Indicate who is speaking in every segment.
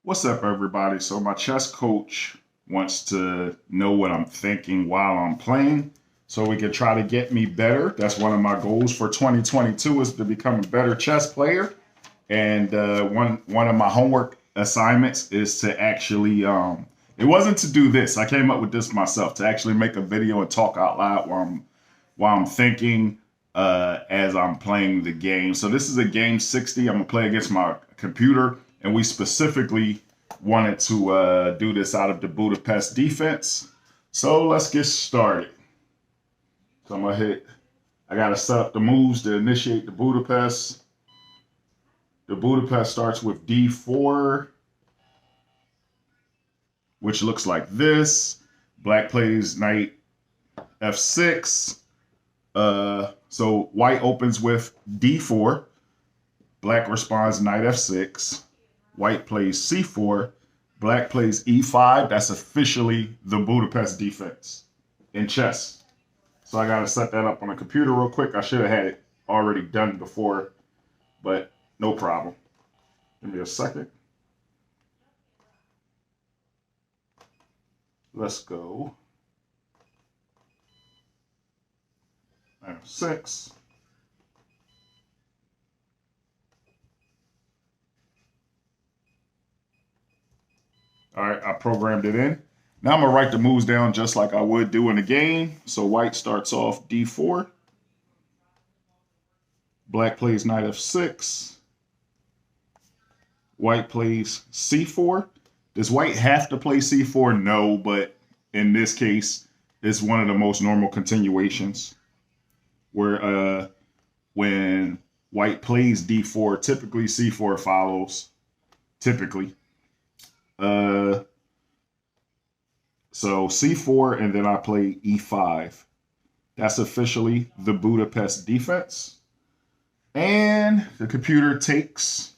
Speaker 1: What's up, everybody? So my chess coach wants to know what I'm thinking while I'm playing so we can try to get me better. That's one of my goals for 2022 is to become a better chess player. And one of my homework assignments is to actually, it wasn't to do this. I came up with this myself, to actually make a video and talk out loud while I'm thinking as I'm playing the game. So this is a game 60. I'm gonna play against my computer, and we specifically wanted to do this out of the Budapest defense. So let's get started. So I'm gonna I gotta set up the moves to initiate the Budapest. The Budapest starts with D4, which looks like this. Black plays knight F6. So white opens with D4. Black responds knight F6. White plays C4. Black plays E5. That's officially the Budapest defense in chess. So I gotta set that up on the computer real quick. I should have had it already done before, but no problem. Give me a second. Let's go. F6. All right, I programmed it in. Now I'm gonna write the moves down just like I would do in a game. So white starts off D4. Black plays knight F6. White plays C4. Does white have to play C4? No, but in this case, it's one of the most normal continuations where when white plays D4, typically C4 follows, typically. So C4, and then I play E5. That's officially the Budapest defense. And the computer takes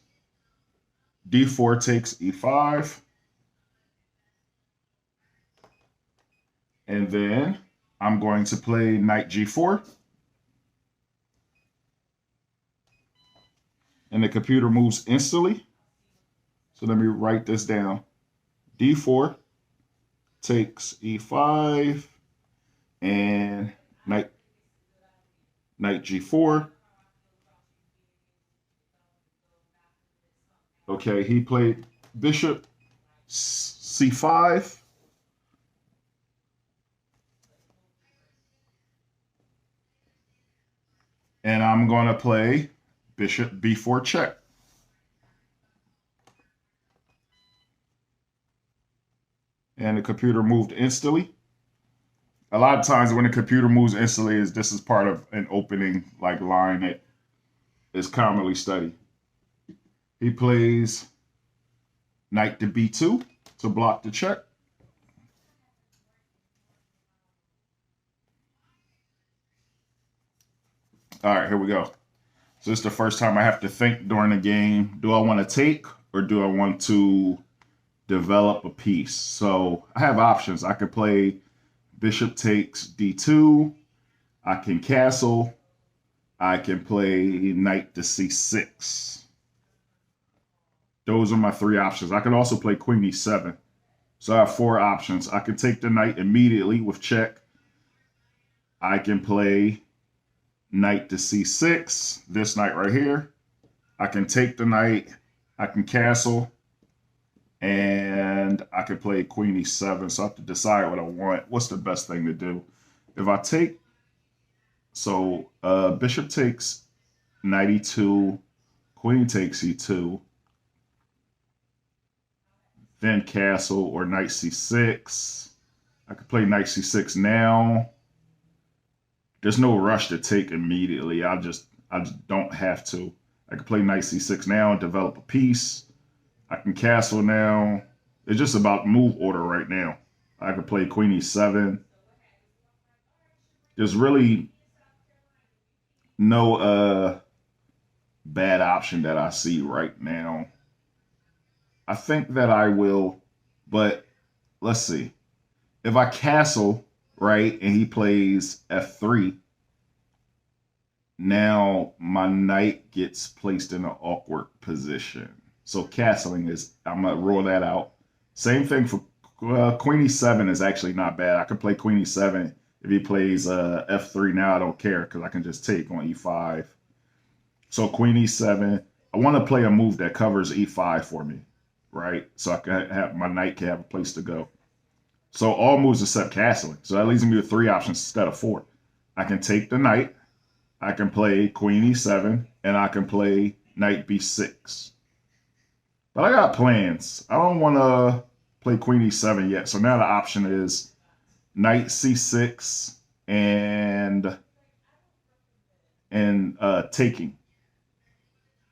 Speaker 1: D4 takes E5. And then I'm going to play knight G4. And the computer moves instantly. So let me write this down. D4 takes E5 and knight G4. Okay, he played bishop C5. And I'm going to play bishop B4 check. And the computer moved instantly. A lot of times when the computer moves instantly, this is part of an opening like line that is commonly studied. He plays knight to B2 to block the check. All right, here we go. So this is the first time I have to think during the game. Do I want to take or do I want to develop a piece? So I have options. I could play bishop takes D2. I can castle. I can play knight to C6. Those are my three options. I could also play queen E7. So I have four options. I can take the knight immediately with check. I can play knight to C6, this knight right here. I can take the knight. I can castle. And I could play queen E7, so I have to decide what I want. What's the best thing to do? If I take, so bishop takes knight E2, queen takes E2, then castle or knight C6. I could play knight C6 now. There's no rush to take immediately. I just don't have to. I could play knight C6 now and develop a piece. I can castle now. It's just about move order right now. I could play queen E7. There's really no bad option that I see right now. I think that I will, but let's see. If I castle, right, and he plays F3, now my knight gets placed in an awkward position. So castling is, I'm going to roll that out. Same thing for Queen E7 is actually not bad. I could play Queen E7. If he plays F3 now, I don't care because I can just take on E5. So Queen E7. I want to play a move that covers E5 for me, right? So I can have my knight can have a place to go. So all moves except castling. So that leaves me with 3 options instead of 4. I can take the knight. I can play Queen E7, and I can play Knight B6. But I got plans. I don't want to play Queen E7 yet. So now the option is Knight C6 and taking.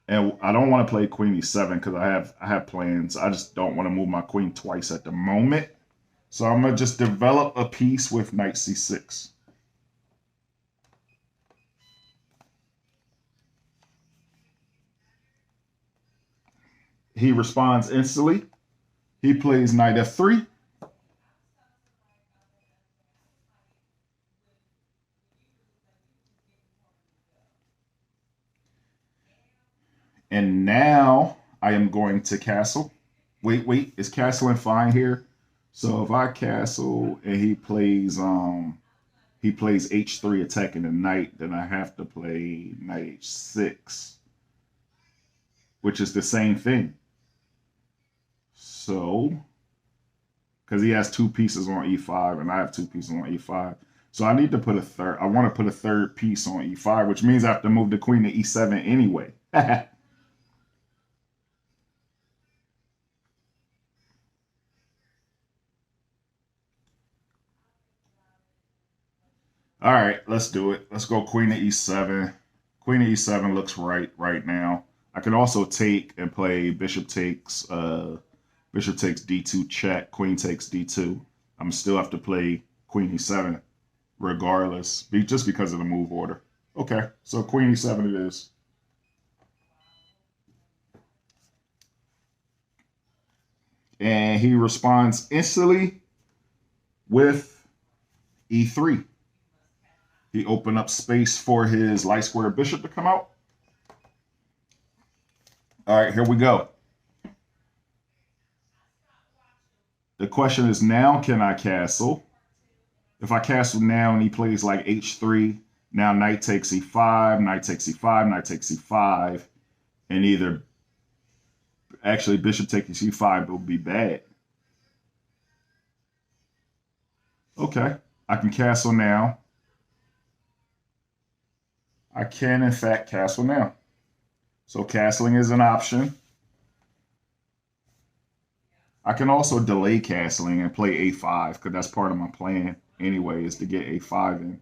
Speaker 1: And I don't want to play Queen E7 because I have plans. I just don't want to move my queen twice at the moment. So I'm going to just develop a piece with Knight C6. He responds instantly. He plays Knight F3. And now I am going to castle. Wait, is castling fine here? So if I castle and he plays H3 attacking the knight, then I have to play Knight H6, which is the same thing. So, because he has 2 pieces on E5 and I have 2 pieces on E5. So I need to put a third. I want to put a third piece on E5, which means I have to move the queen to E7 anyway. All right, let's do it. Let's go queen to E7. Queen to E7 looks right now. I can also take and play bishop takes D2 check, queen takes D2. I'm still have to play queen E7 regardless, just because of the move order. Okay, so queen E7 it is. And he responds instantly with E3. He opened up space for his light square bishop to come out. All right, here we go. The question is now, can I castle? If I castle now and he plays like H3, now knight takes E5, knight takes E5, knight takes E5, and either, actually bishop takes E5 will be bad. Okay, I can castle now. I can, in fact, castle now. So castling is an option. I can also delay castling and play A5 because that's part of my plan anyway, is to get A5 in.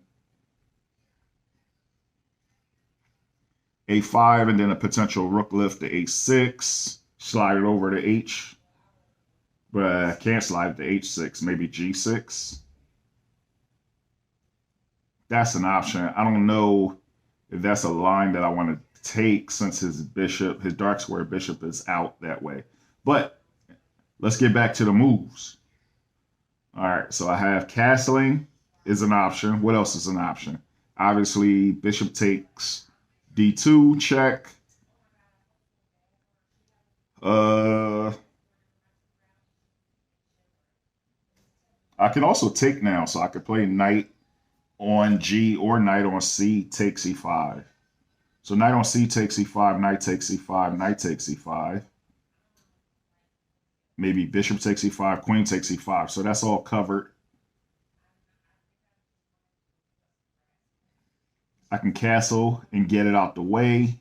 Speaker 1: A5 and then a potential rook lift to A6. Slide it over to H. But I can't slide it to H6. Maybe G6. That's an option. I don't know if that's a line that I want to take since his dark square bishop is out that way. But let's get back to the moves. All right, so I have castling is an option. What else is an option? Obviously, bishop takes D2, check. I can also take now, so I could play knight on G or knight on C takes E5. So knight on C takes E5, knight takes E5, knight takes E5. Maybe bishop takes E5, queen takes E5. So that's all covered. I can castle and get it out the way.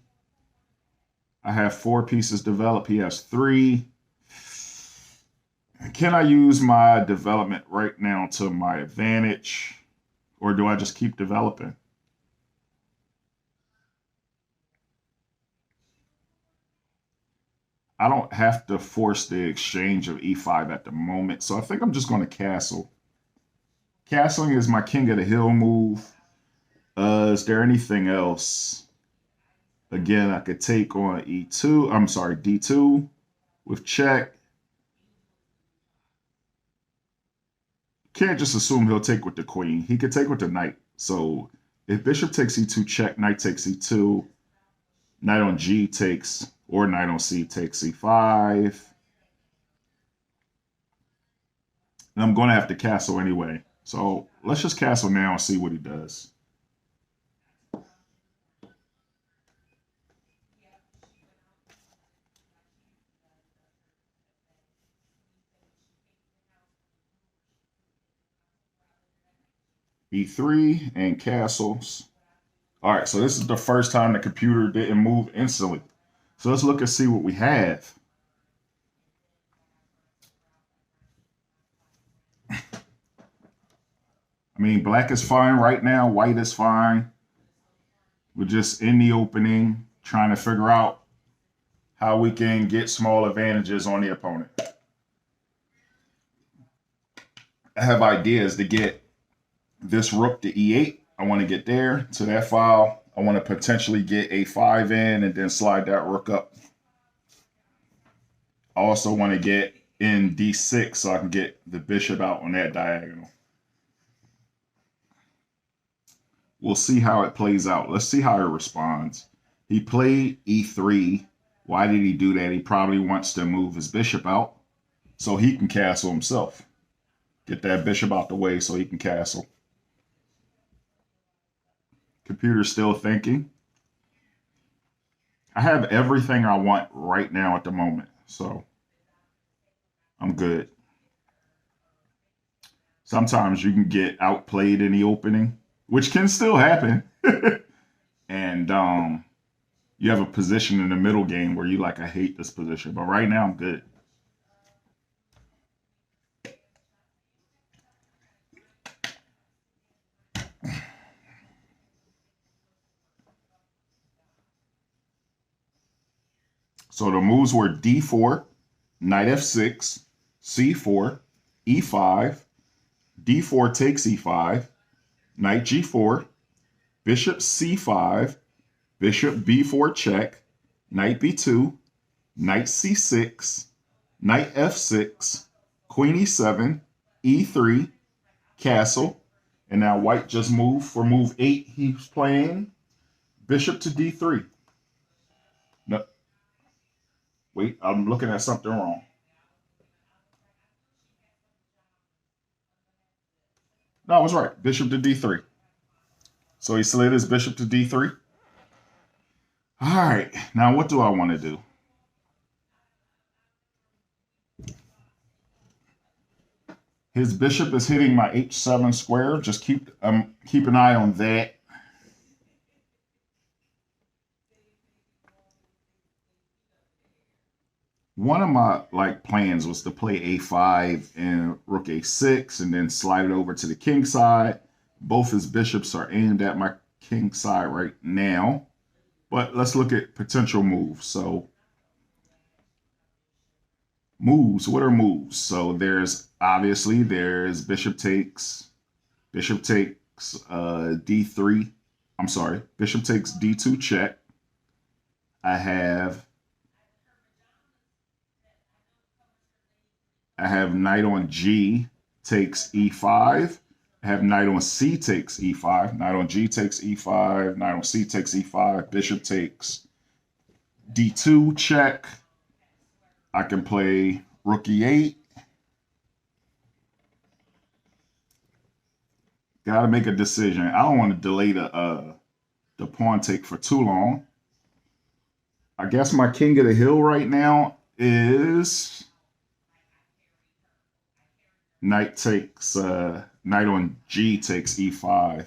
Speaker 1: I have 4 pieces developed. He has 3. Can I use my development right now to my advantage? Or do I just keep developing? I don't have to force the exchange of E5 at the moment, so I think I'm just going to castle. Castling is my king of the hill move. Is there anything else? Again, I could take on E2. I'm sorry, D2 with check. Can't just assume he'll take with the queen. He could take with the knight. So if bishop takes E2 check, knight takes E2, knight on G takes or knight on c takes c5. And I'm going to have to castle anyway. So let's just castle now and see what he does. E3 and castles. All right, so this is the first time the computer didn't move instantly. So let's look and see what we have. I mean, black is fine right now. White is fine. We're just in the opening, trying to figure out how we can get small advantages on the opponent. I have ideas to get this rook to e8. I want to get there to that file. I want to potentially get a5 in and then slide that rook up. I also want to get in d6 so I can get the bishop out on that diagonal. We'll see how it plays out. Let's see how it responds. He played e3. Why did he do that? He probably wants to move his bishop out so he can castle himself. Get that bishop out the way so he can castle. Computer's still thinking. I have everything I want right now at the moment, so I'm good. Sometimes you can get outplayed in the opening, which can still happen. And you have a position in the middle game where you like, I hate this position, but right now I'm good. So the moves were d4, knight f6, c4, e5, d4 takes e5, knight g4, bishop c5, bishop b4 check, knight b2, knight c6, knight f6, queen e7, e3, castle, and now white just moved for move 8. He's playing bishop to d3. No, wait, I'm looking at something wrong. No, I was right. Bishop to d3. So he slid his bishop to d3. All right, now what do I want to do? His bishop is hitting my h7 square. Just keep an eye on that. One of my plans was to play a5 and rook a6 and then slide it over to the king side. Both his bishops are aimed at my king side right now. But let's look at potential moves. So moves, what are moves? So there's bishop takes d3. I'm sorry, bishop takes d2 check. I have knight on g takes e5. I have knight on c takes e5. Knight on g takes e5. Knight on c takes e5. Bishop takes d2 check. I can play rook e8. Got to make a decision. I don't want to delay the pawn take for too long. I guess my king of the hill right now is knight on g takes e5.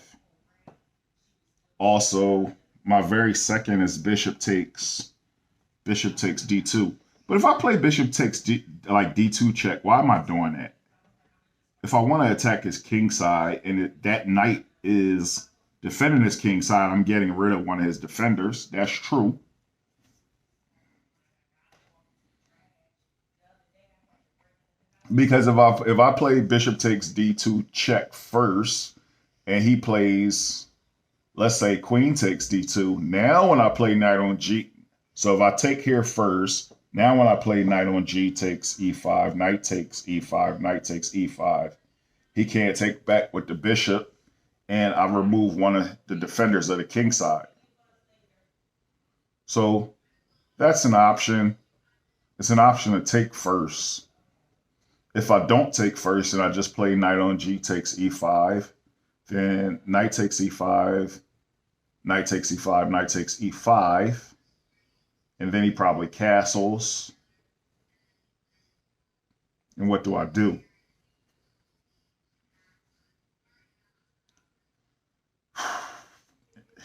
Speaker 1: Also, my very second is bishop takes d2. But if I play bishop takes d2 check, why am I doing that? If I want to attack his king side and that knight is defending his king side, I'm getting rid of one of his defenders. That's true. Because if I play bishop takes d2 check first and he plays, let's say, queen takes d2, now when I play knight on g, so if I take here first, now when I play knight on g takes e5, knight takes e5, knight takes e5, he can't take back with the bishop, and I remove one of the defenders of the king side. So That's an option. It's an option to take first. If I don't take first and I just play knight on g takes e5, then knight takes e5, knight takes e5, knight takes e5, and then he probably castles. And what do I do?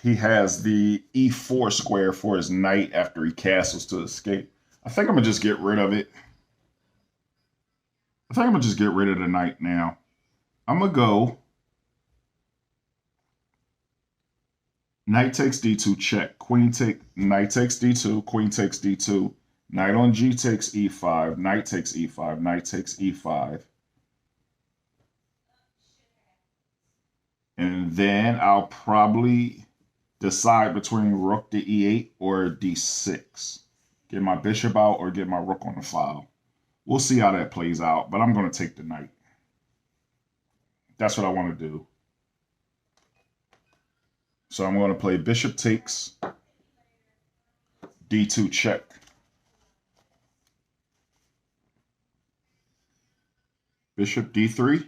Speaker 1: He has the e4 square for his knight after he castles to escape. I think I'm going to just get rid of it. I think I'm going to just get rid of the knight now. I'm going to go knight takes d2 check. Knight takes d2, queen takes d2. Knight on g takes e5, knight takes e5, knight takes e5. And then I'll probably decide between rook to e8 or d6. Get my bishop out or get my rook on the file. We'll see how that plays out, but I'm going to take the knight. That's what I want to do. So I'm going to play bishop takes d2 check. Bishop d3.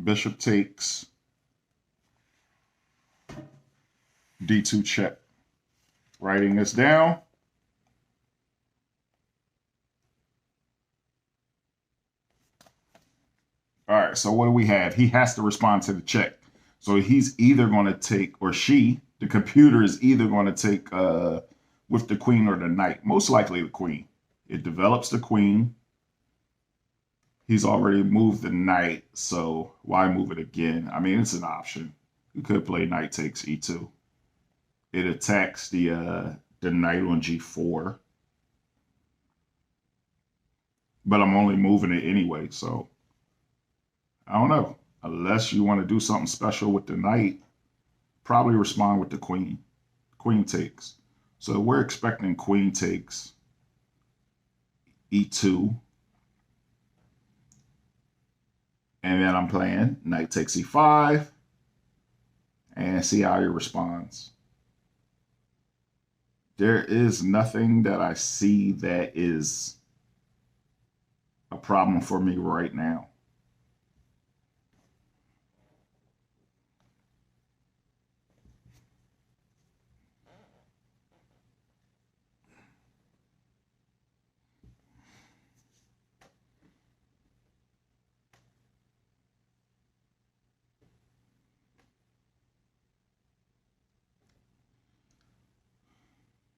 Speaker 1: Bishop takes d2 check. Writing this down. All right, so what do we have? He has to respond to the check. So he's either going to take, or she, the computer is either going to take with the queen or the knight. Most likely the queen. It develops the queen. He's already moved the knight, so why move it again? I mean, it's an option. You could play knight takes e2. It attacks the knight on g4. But I'm only moving it anyway, so I don't know. Unless you want to do something special with the knight, probably respond with the queen. Queen takes. So we're expecting queen takes e2. And then I'm playing knight takes e5 and see how he responds. There is nothing that I see that is a problem for me right now.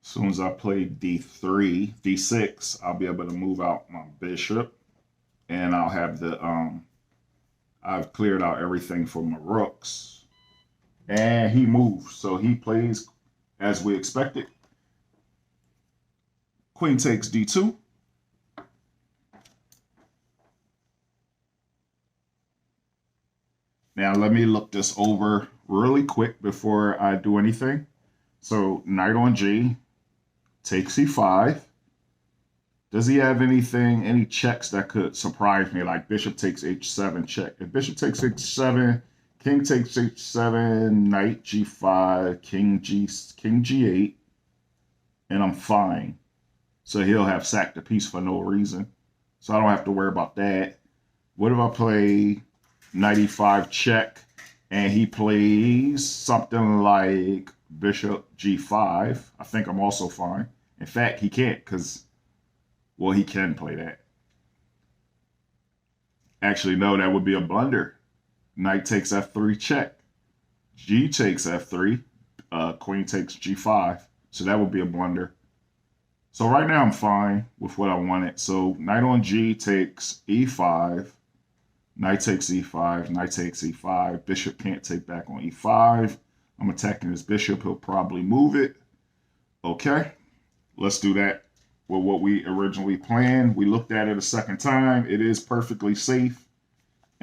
Speaker 1: As soon as I play d3, d6, I'll be able to move out my bishop, and I'll have the I've cleared out everything for my rooks, and he moves. So he plays as we expected. Queen takes d2. Now let me look this over really quick before I do anything. So knight on g. Takes e5. Does he have anything, any checks that could surprise me, like bishop takes h7 check? If bishop takes h7, king takes h7, knight g5, king g8, and I'm fine. So he'll have sacked a piece for no reason. So I don't have to worry about that. What if I play knight e5 check, and he plays something like bishop g5, I think I'm also fine. In fact, he can't because, well, he can play that. Actually, no, that would be a blunder. Knight takes f3 check. G takes f3. Queen takes g5. So that would be a blunder. So right now I'm fine with what I wanted. So knight on g takes e5. Knight takes e5. Knight takes e5. Bishop can't take back on e5. I'm attacking his bishop. He'll probably move it. Okay, let's do that with what we originally planned. We looked at it a second time. It is perfectly safe,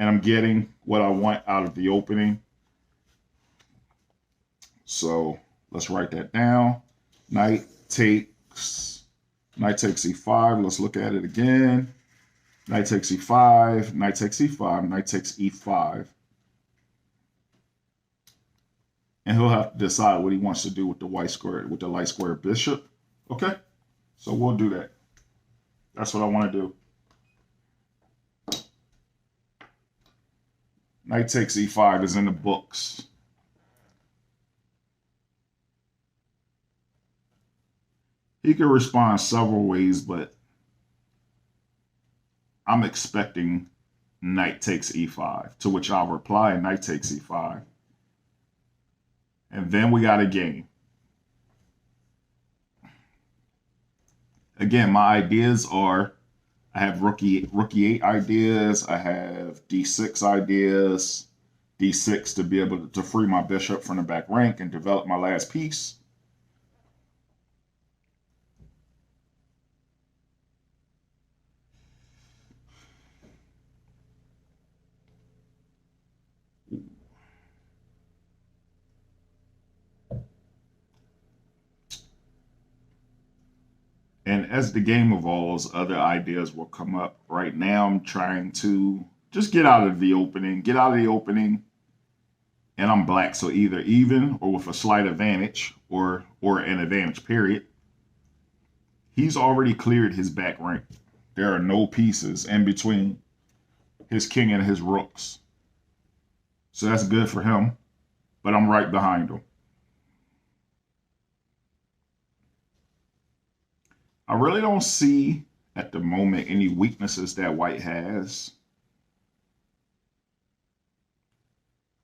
Speaker 1: and I'm getting what I want out of the opening. So let's write that down. Knight takes e5. Let's look at it again. Knight takes e5. Knight takes e5. Knight takes e5. and he'll have to decide what he wants to do with the white square, with the light square bishop. Okay, so we'll do that. That's what I want to do. Knight takes e5 is in the books. He could respond several ways, but I'm expecting knight takes e5, to which I'll reply knight takes e5. And then we got a game. Again, my ideas are, I have rook e8 ideas, I have d6 ideas, d6 to be able to free my bishop from the back rank and develop my last piece. And as the game evolves, other ideas will come up. Right now, I'm trying to just get out of the opening, and I'm black, so either even or with a slight advantage or an advantage, period. He's already cleared his back rank. There are no pieces in between his king and his rooks. So that's good for him, but I'm right behind him. I really don't see at the moment any weaknesses that white has.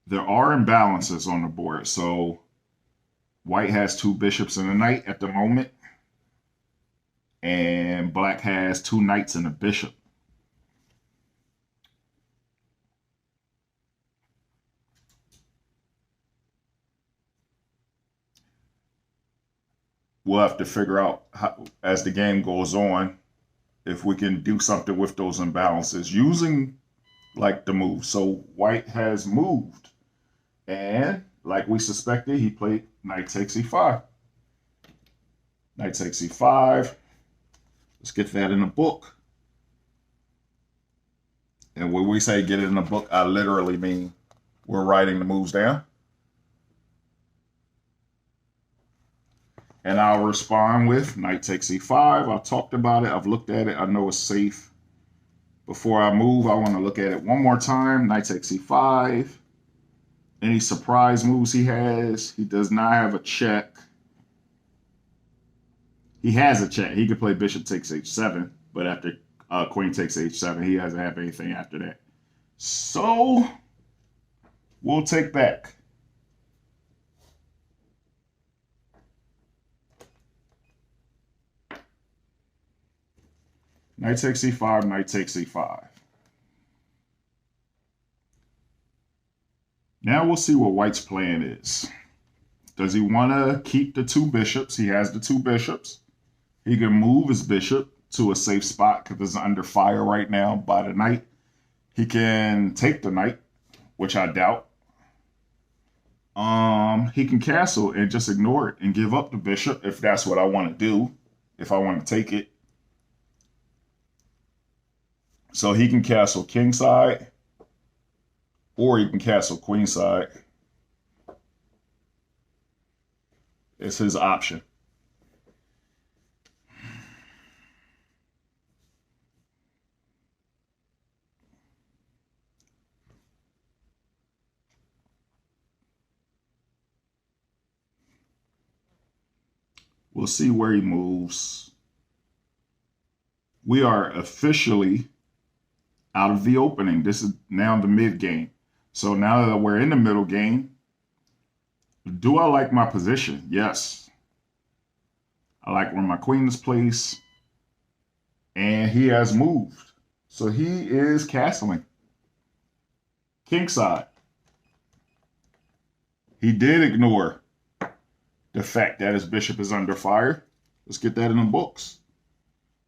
Speaker 1: There are imbalances on the board. So white has 2 bishops and a knight at the moment, and black has 2 knights and a bishop. We'll have to figure out how, as the game goes on, if we can do something with those imbalances using like the move. So white has moved, and like we suspected, he played knight takes e5. Knight takes e5. Let's get that in the book. And when we say get it in the book, I literally mean we're writing the moves down. And I'll respond with knight takes e5. I talked about it. I've looked at it. I know it's safe. Before I move, I want to look at it one more time. Knight takes e5. Any surprise moves he has. He does not have a check. He has a check. He could play bishop takes h7, but after queen takes h7, he doesn't have anything after that. So we'll take back. Knight takes e5, knight takes e5. Now we'll see what white's plan is. Does he want to keep the 2 bishops? He has the 2 bishops. He can move his bishop to a safe spot because it's under fire right now by the knight. He can take the knight, which I doubt. He can castle and just ignore it and give up the bishop if that's what I want to do, if I want to take it. So he can castle kingside, or he can castle queenside. It's his option. We'll see where he moves. We are officially out of the opening. This is now the mid game. So now that we're in the middle game, do I like my position? Yes. I like where my queen is placed. And he has moved. So he is castling. Kingside. He did ignore the fact that his bishop is under fire. Let's get that in the books.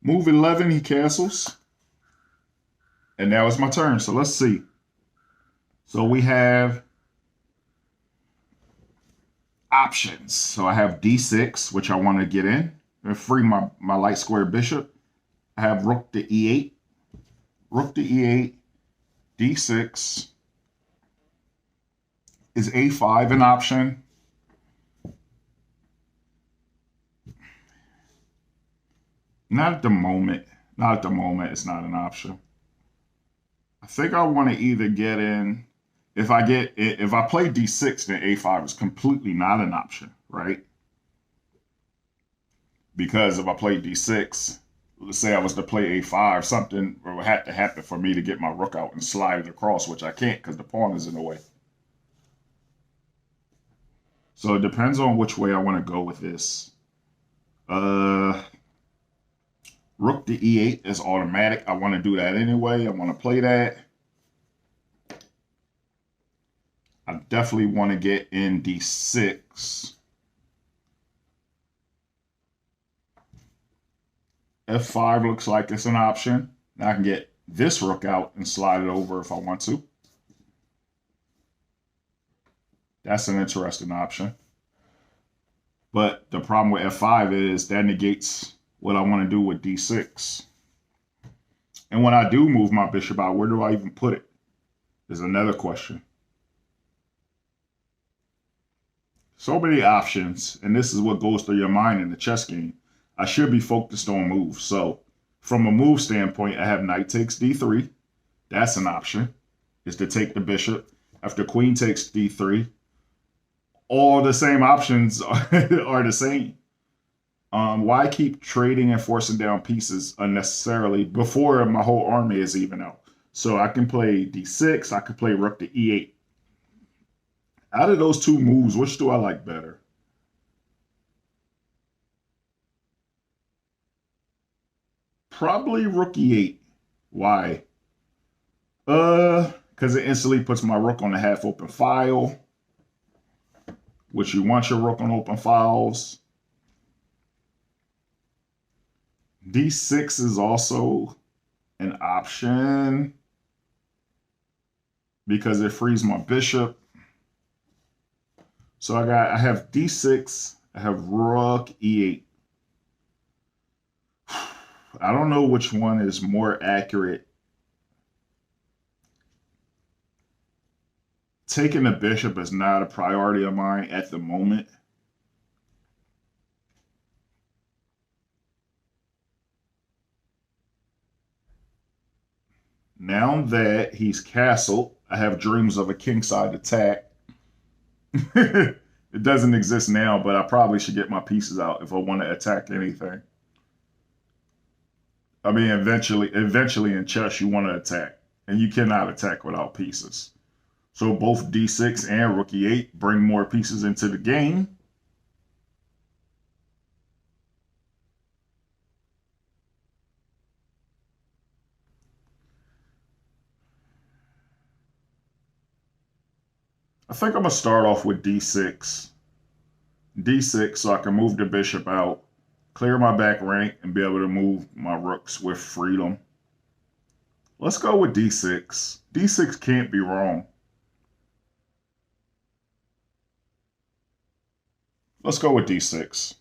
Speaker 1: Move 11, he castles. And now it's my turn, so let's see. So we have options. So I have d6, which I want to get in and free my light square bishop. I have rook to e8. Rook to e8, d6. Is a5 an option? Not at the moment. Not at the moment. It's not an option. I think I want to either get in. If I play d6, then a5 is completely not an option, right? Because if I play d6, let's say I was to play a5, something would have to happen for me to get my rook out and slide it across, which I can't because the pawn is in the way. So it depends on which way I want to go with this. Rook to e8 is automatic. I want to do that anyway. I want to play that. I definitely want to get in d6. f5 looks like it's an option. Now I can get this rook out and slide it over if I want to. That's an interesting option. But the problem with f5 is that negates what I want to do with d6. And when I do move my bishop out, where do I even put it? Is another question. So many options, and this is what goes through your mind in the chess game. I should be focused on moves. So from a move standpoint, I have knight takes d3. That's an option, is to take the bishop. After queen takes d3, all the same options are the same. Why keep trading and forcing down pieces unnecessarily before my whole army is even out? So I can play d6, I could play rook to e8. Out of those two moves, which do I like better? Probably rook e8. Why? Because it instantly puts my rook on a half open file, which you want your rook on open files. d6 is also an option because it frees my bishop. So I have d6, I have rook e8. I don't know which one is more accurate. Taking the bishop is not a priority of mine at the moment. Now that he's castled, I have dreams of a kingside attack. It doesn't exist now, but I probably should get my pieces out if I want to attack anything. I mean, eventually in chess, you want to attack, and you cannot attack without pieces. So both d6 and rook e8 bring more pieces into the game. I think I'm going to start off with d6. d6 so I can move the bishop out, clear my back rank, and be able to move my rooks with freedom. Let's go with d6. d6 can't be wrong. Let's go with d6.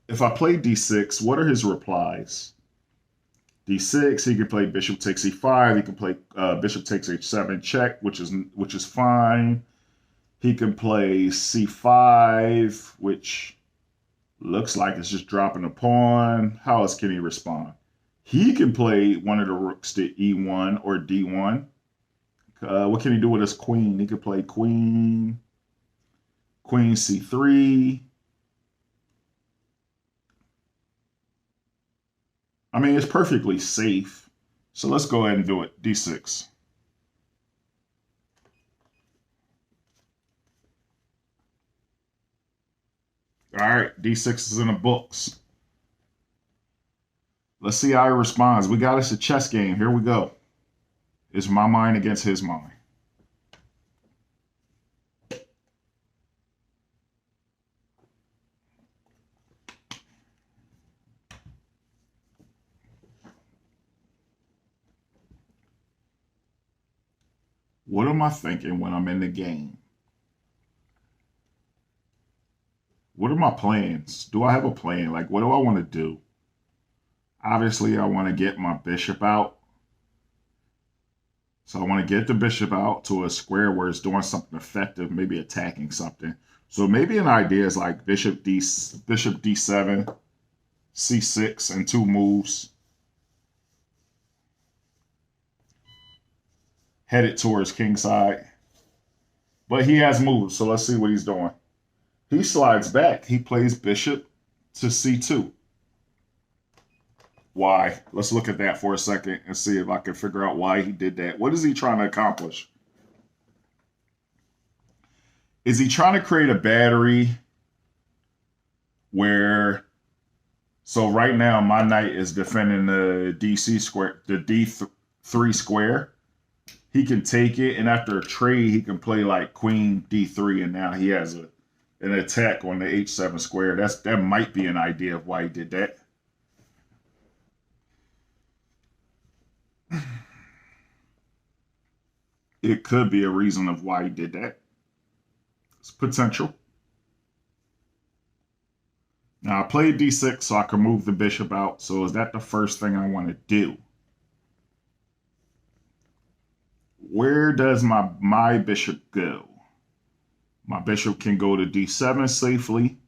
Speaker 1: If I play d6, what are his replies? d6, he can play bishop takes e5. He can play bishop takes h7 check, which is fine. He can play c5, which looks like it's just dropping a pawn. How else can he respond? He can play one of the rooks to e1 or d1. What can he do with his queen? He could play queen c3. I mean, it's perfectly safe. So let's go ahead and do it. d6. All right, d6 is in the books. Let's see how he responds. We got us a chess game. Here we go. It's my mind against his mind. What am I thinking when I'm in the game? What are my plans? Do I have a plan? Like, what do I want to do? Obviously, I want to get my bishop out. So I want to get the bishop out to a square where it's doing something effective, maybe attacking something. So maybe an idea is like bishop d7, c6, and 2 moves. Headed towards kingside. But he has moves, so let's see what he's doing. He slides back. He plays bishop to c2. Why? Let's look at that for a second and see if I can figure out why he did that. What is he trying to accomplish? Is he trying to create a battery where, so right now my knight is defending the DC square, the D3 square. He can take it, and after a trade, he can play like queen d3, and now he has an attack on the h7 square. That might be an idea of why he did that. It could be a reason of why he did that. It's potential. Now I played d6 so I can move the bishop out. So is that the first thing I want to do? Where does my bishop go? My bishop can go to d7 safely.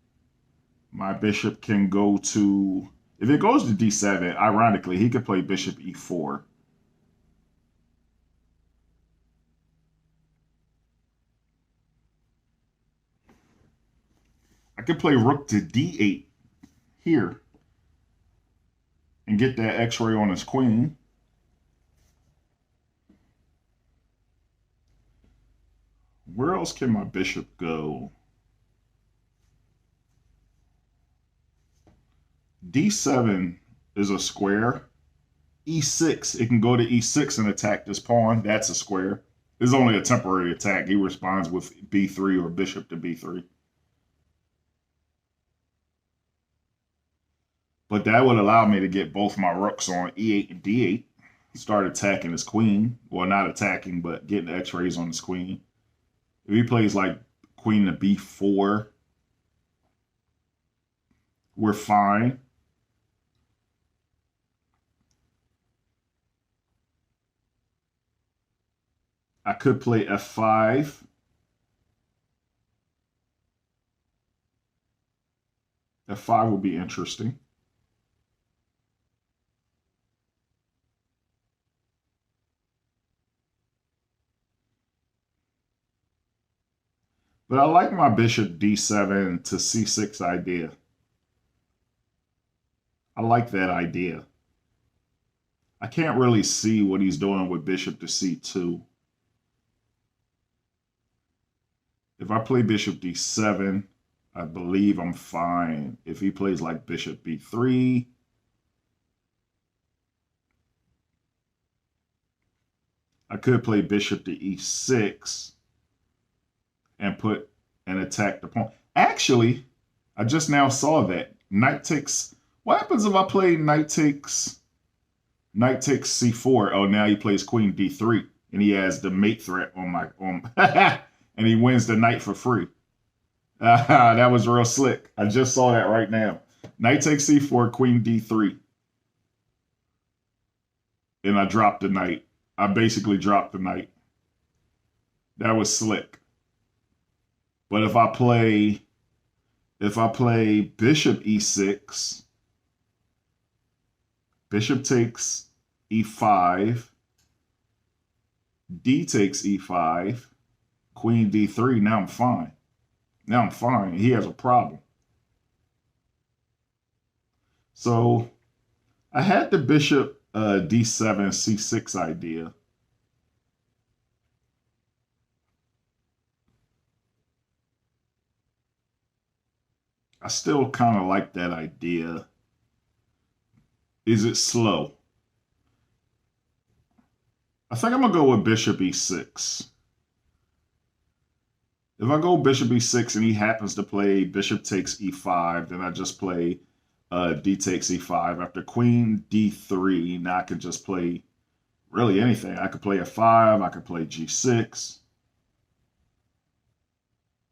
Speaker 1: My bishop can go to, if it goes to d7, ironically, he could play bishop e4. I could play rook to d8 here and get that x-ray on his queen. Where else can my bishop go? d7 is a square. e6, it can go to e6 and attack this pawn. That's a square. It's only a temporary attack. He responds with b3 or bishop to b3. But that would allow me to get both my rooks on e8 and d8. Start attacking his queen. Well, not attacking, but getting the x-rays on his queen. If he plays like queen to b4, we're fine. I could play f5. f5 would be interesting. But I like my bishop d7 to c6 idea. I like that idea. I can't really see what he's doing with bishop to c2. If I play bishop d7, I believe I'm fine. If he plays like bishop b3, I could play bishop to e6 and put and attack the pawn. Actually, I just now saw that. Knight takes, what happens if I play knight takes c4? Oh, now he plays queen d3 and he has the mate threat on my, and he wins the knight for free. That was real slick. I just saw that right now. Knight takes c4, queen d3. And I dropped the knight. I basically dropped the knight. That was slick. But if I play bishop e6, bishop takes e5, d takes e5, queen d3, now I'm fine. Now I'm fine. He has a problem. So I had the bishop d7, c6 idea. I still kind of like that idea. Is it slow? I think I'm going to go with bishop e6. If I go bishop e6 and he happens to play bishop takes e5, then I just play d takes e5. After queen d3, now I can just play really anything. I could play f5, I could play g6.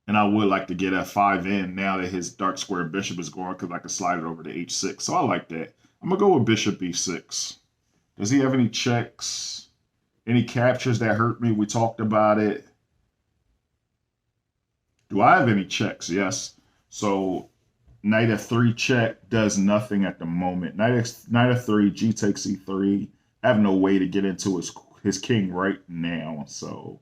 Speaker 1: And I would like to get f5 in now that his dark square bishop is gone because I can slide it over to h6. So I like that. I'm going to go with bishop e6. Does he have any checks? Any captures that hurt me? We talked about it. Do I have any checks? Yes. So knight f3 check does nothing at the moment. Knight f3, g takes e3. I have no way to get into his king right now. So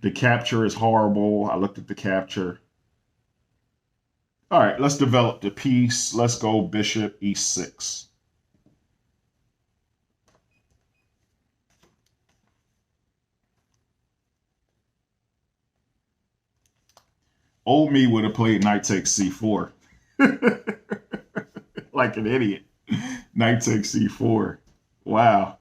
Speaker 1: the capture is horrible. I looked at the capture. All right, let's develop the piece. Let's go bishop e6. Old me would have played knight takes c4. Like an idiot. Knight takes c4. Wow.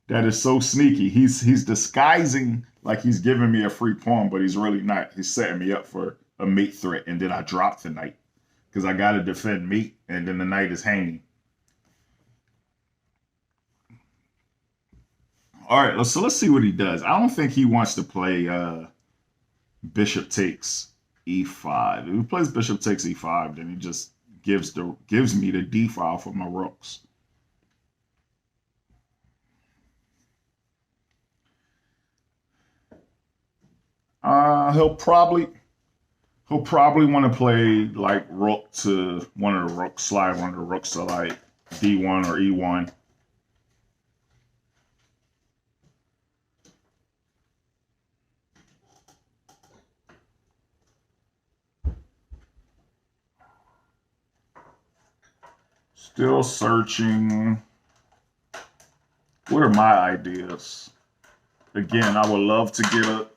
Speaker 1: That is so sneaky. He's disguising like he's giving me a free pawn, but he's really not. He's setting me up for a mate threat, and then I drop the knight because I got to defend mate, and then the knight is hanging. All right, so let's see what he does. I don't think he wants to play bishop takes e5. If he plays bishop takes e5, then he just gives me the d file for my rooks. He'll probably want to play like rook to one of the rooks, slide one of the rooks to like d1 or e1. Still searching. What are my ideas? Again, I would love to get a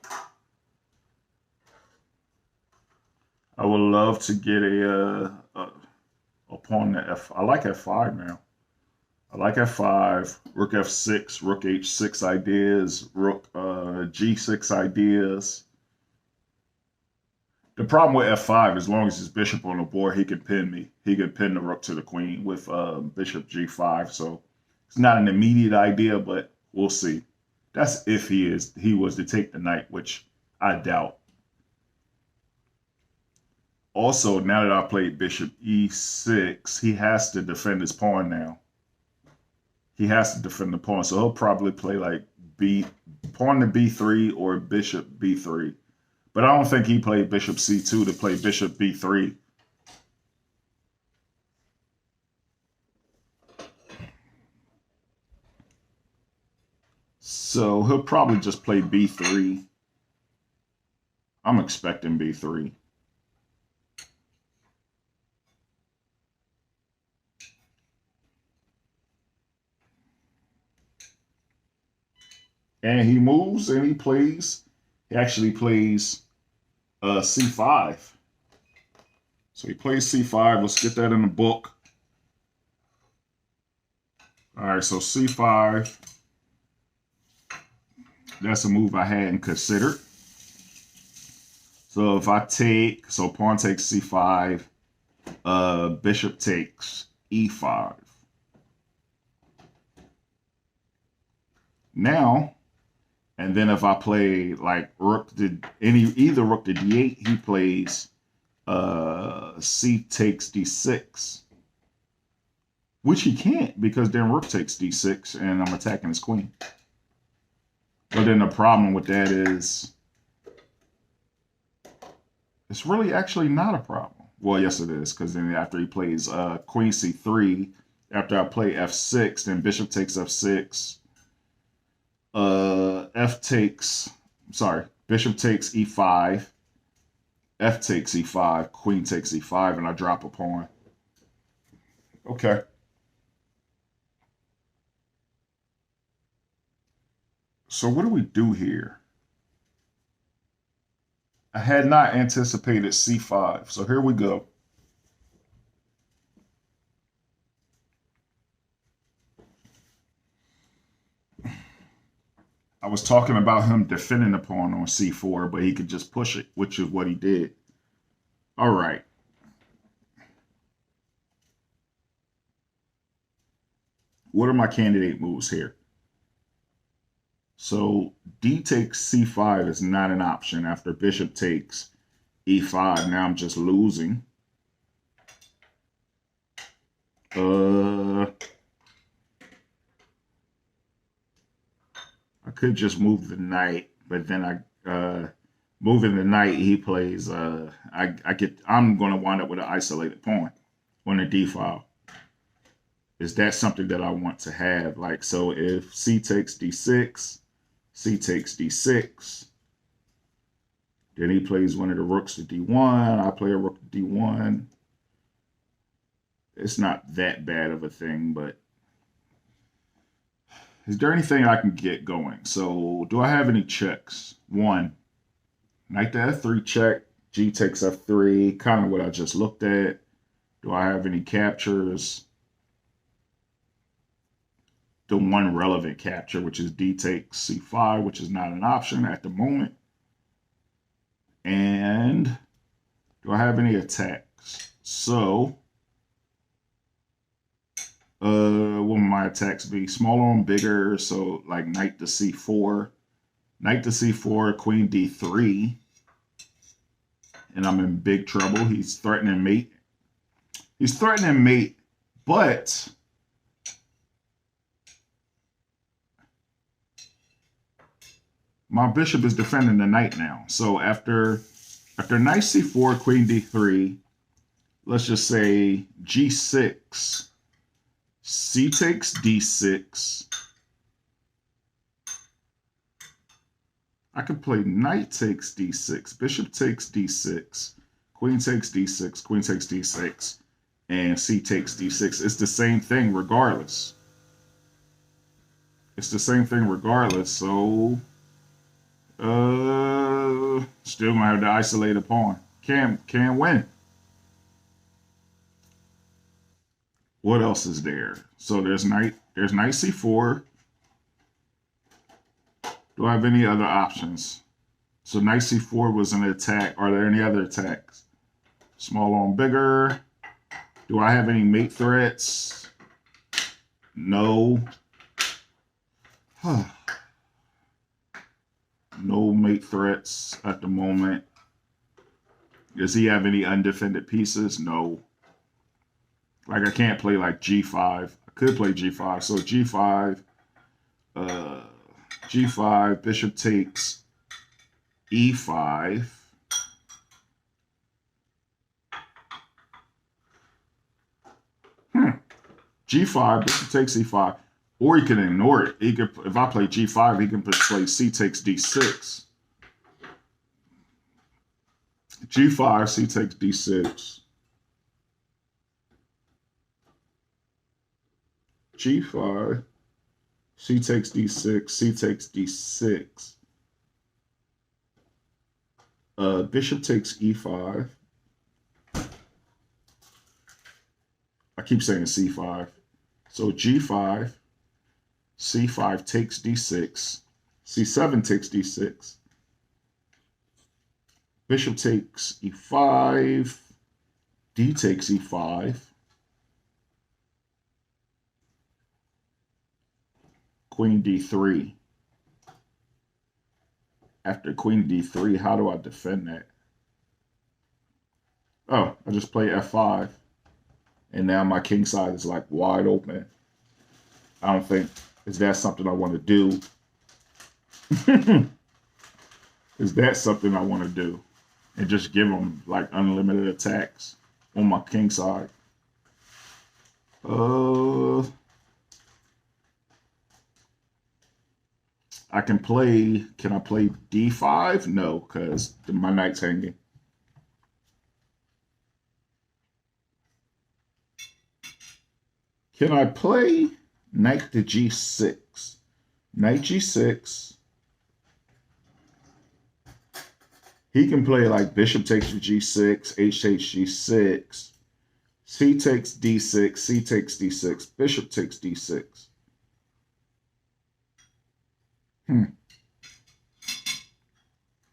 Speaker 1: pawn to f. I like f5 now. I like f5, rook f6, rook h6 ideas, rook g6 ideas. The problem with f5, as long as his bishop on the board, he can pin me. He can pin the rook to the queen with bishop g5. So it's not an immediate idea, but we'll see. That's if he was to take the knight, which I doubt. Also, now that I played bishop e6, he has to defend his pawn now. He has to defend the pawn, so he'll probably play like pawn to b3 or bishop b3. But I don't think he played bishop c2 to play bishop b3. So he'll probably just play b3. I'm expecting b3. And he moves and he plays. He actually plays c5. So he plays c5. Let's get that in the book. All right, so c5. That's a move I hadn't considered. So if I take, so pawn takes c5, bishop takes e5. Now, and then if I play like either rook to d8, he plays c takes d6, which he can't because then rook takes d6 and I'm attacking his queen. But then the problem with that is it's really actually not a problem. Well, yes it is, because then after he plays queen c3, after I play f6, then bishop takes f6. Bishop takes e5, f takes e5, queen takes e5, and I drop a pawn. Okay. So what do we do here? I had not anticipated c5, so here we go. I was talking about him defending the pawn on c4, but he could just push it, which is what he did. All right. What are my candidate moves here? So d takes c5 is not an option after bishop takes e5. Now I'm just losing. I could just move the knight, but then moving the knight, he plays. I'm going to wind up with an isolated pawn on the d file. Is that something that I want to have? Like, so if c takes d6, c takes d6, then he plays one of the rooks to d1. I play a rook to d1. It's not that bad of a thing, but is there anything I can get going? So do I have any checks? One, knight to f3 check, g takes f3, kind of what I just looked at. Do I have any captures? The one relevant capture, which is d takes c5, which is not an option at the moment. And do I have any attacks? So, what will my attacks be? Smaller and bigger, so like knight to c4. Knight to c4, queen d3. And I'm in big trouble. He's threatening mate. He's threatening mate, but my bishop is defending the knight now. So after knight c4, queen d3, let's just say g6, c takes d6. I could play knight takes d6, bishop takes d6, queen takes d6, queen takes d6, and c takes d6. It's the same thing regardless. It's the same thing regardless, so still gonna have to isolate a pawn. Can't win. What else is there? So there's knight c4. Do I have any other options? So knight c4 was an attack. Are there any other attacks? Smaller and bigger. Do I have any mate threats? No. No mate threats at the moment. Does he have any undefended pieces? No. Like I can't play like g5. I could play g5. So g5, g5, bishop takes e5. G5, bishop takes e5. Or he can ignore it. He could, if I play g5, he can play c takes d6. g5, c takes d6. g5, c takes d6, c takes d6. Bishop takes e5. I keep saying c5. So g5, c5 takes d6, c7 takes d6, bishop takes e5, d takes e5, queen d3. After queen d3, how do I defend that? Oh, I just play f5. And now my king side is like wide open. I don't think, is that something I want to do? Is that something I want to do? And just give him like unlimited attacks on my king side. I can I play d5? No, because my knight's hanging. Can I play knight to g6? Knight g6. He can play like bishop takes g6, h takes g6, c takes d6, c takes d6, bishop takes d6.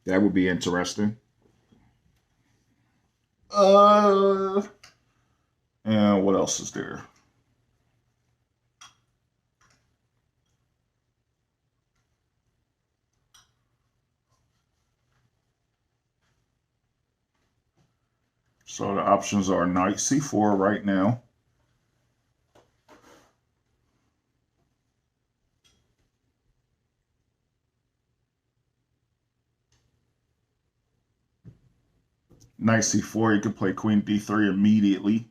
Speaker 1: That would be interesting. And what else is there? So the options are knight c4 right now. Knight c4, you could play queen d3 immediately.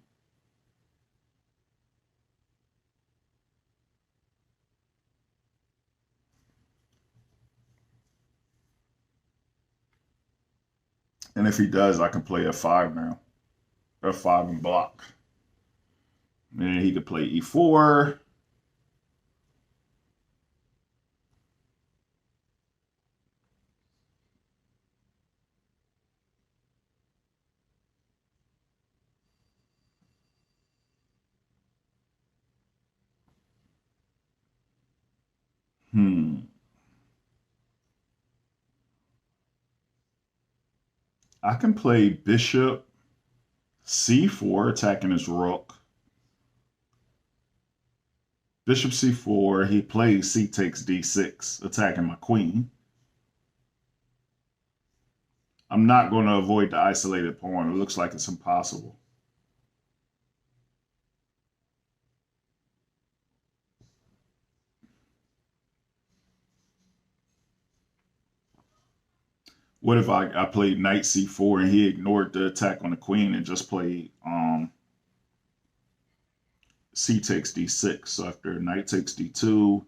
Speaker 1: And if he does, I can play f5 now. f5 and block. And he could play e4. I can play bishop c4, attacking his rook. Bishop c4, he plays c takes d6, attacking my queen. I'm not going to avoid the isolated pawn. It looks like it's impossible. What if I played knight c4 and he ignored the attack on the queen and just played c takes d6? So after knight takes d2,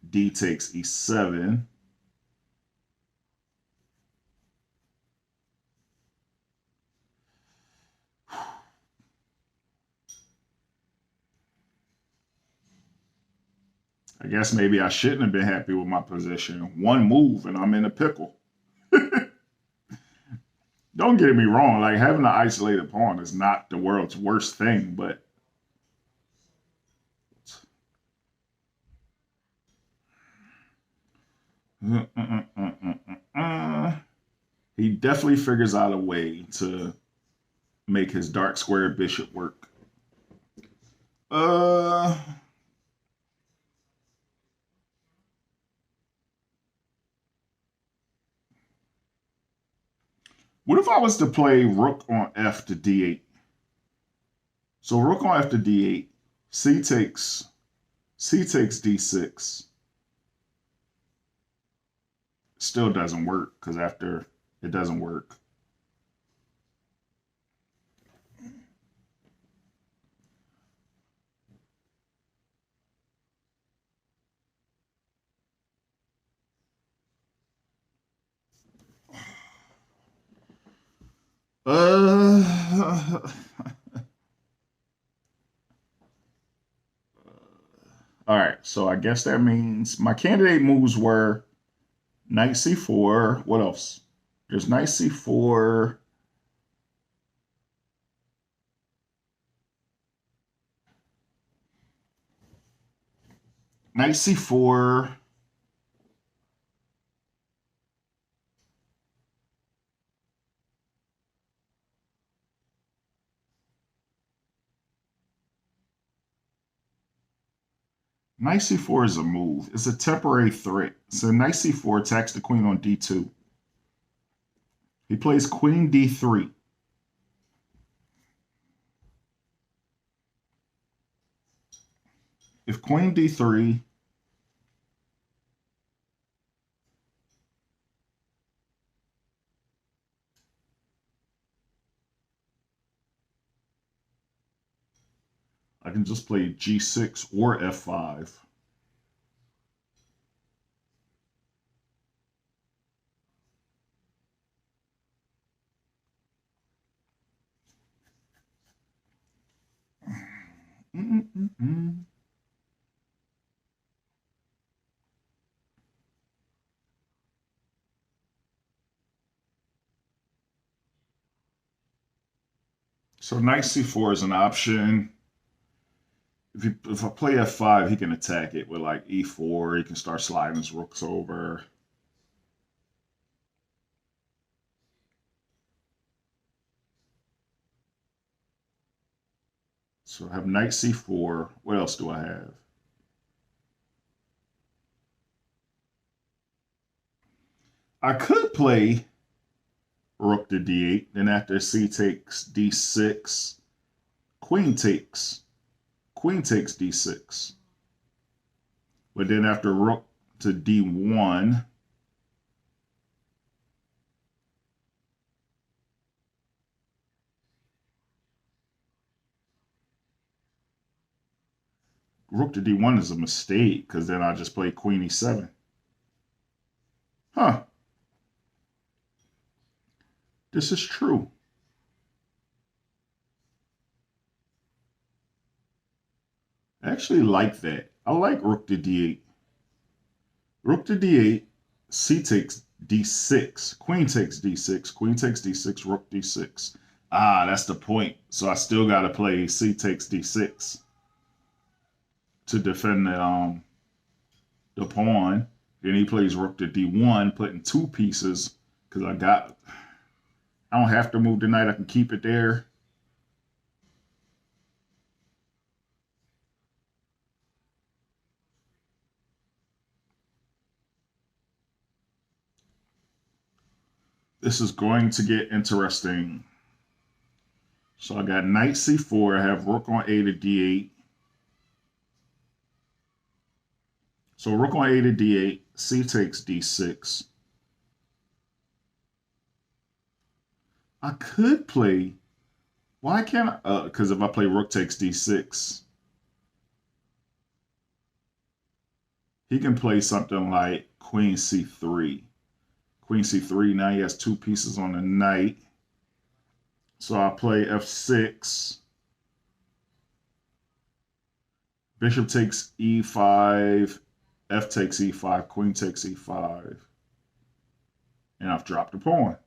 Speaker 1: d takes e7. I guess maybe I shouldn't have been happy with my position. One move and I'm in a pickle. Don't get me wrong, like having an isolated pawn is not the world's worst thing, but he definitely figures out a way to make his dark square bishop work. What if I was to play rook on f to d8? So rook on f to d8, c takes d6. Still doesn't work because after it doesn't work. All right, so I guess that means my candidate moves were knight c4. What else? There's knight c4. Knight c4. Knight c4 is a move. It's a temporary threat. So knight c4 attacks the queen on d2. He plays queen d3. If queen d3, I can just play g6 or f5. So knight c4 is an option. If I play f5, he can attack it with like e4. He can start sliding his rooks over. So I have knight c4. What else do I have? I could play rook to d8. Then after c takes d6, queen takes d6. But then after rook to d1, rook to d1 is a mistake because then I just play queen e7. Huh. This is true. I actually like that. I like rook to d8. Rook to d8, c takes d6, queen takes d6, queen takes d6, rook d6. Ah, that's the point. So I still got to play c takes d6 to defend the pawn. Then he plays rook to d1, putting two pieces because I don't have to move the knight. I can keep it there. This is going to get interesting. So I got knight c4. I have rook on a to d8. So rook on a to d8. C takes d6. I could play. Why can't I? Because if I play rook takes d6, he can play something like queen c3. Queen c3. Now he has two pieces on the knight. So I play f6. Bishop takes e5. F takes e5. Queen takes e5. And I've dropped the pawn.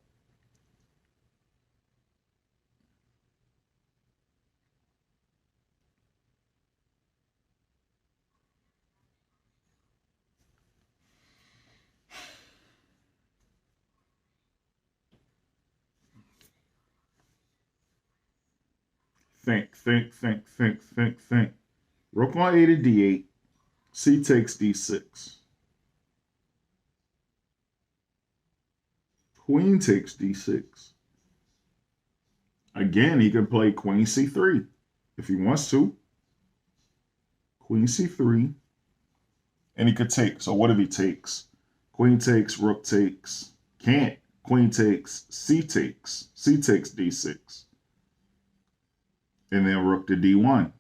Speaker 1: Think. Rook on a to d8. C takes d6. Queen takes d6. Again, he can play queen c3 if he wants to. Queen c3. And he could take. So what if he takes? Queen takes, rook takes. Can't. Queen takes, c takes. C takes d6. And then rook to d1.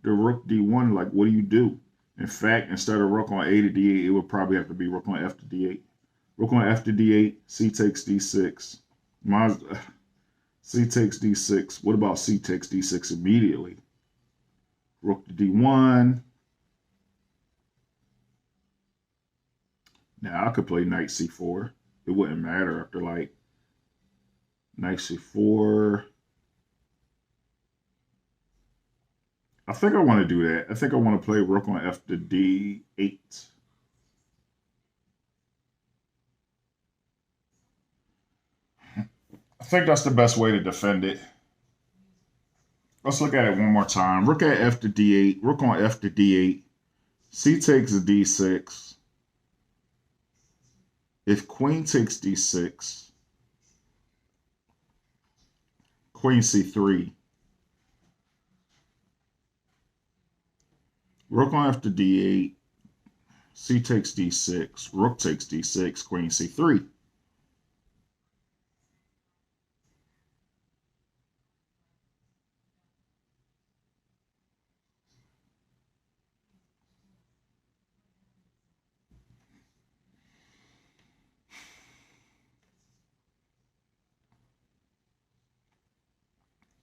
Speaker 1: The rook d1, like, what do you do? In fact, instead of rook on a to d8, it would probably have to be rook on f to d8. Rook on f to d8, c takes d6. C takes d6. What about c takes d6 immediately? Rook to d1. Now I could play knight c4. It wouldn't matter after like knight c4. I think I want to do that. I think I want to play rook on f to d8. I think that's the best way to defend it. Let's look at it one more time. Rook at f to d8. Rook on f to d8. C takes d6. If queen takes d6, queen c3. Rook on f to d8. C takes d6. Rook takes d6. Queen c3.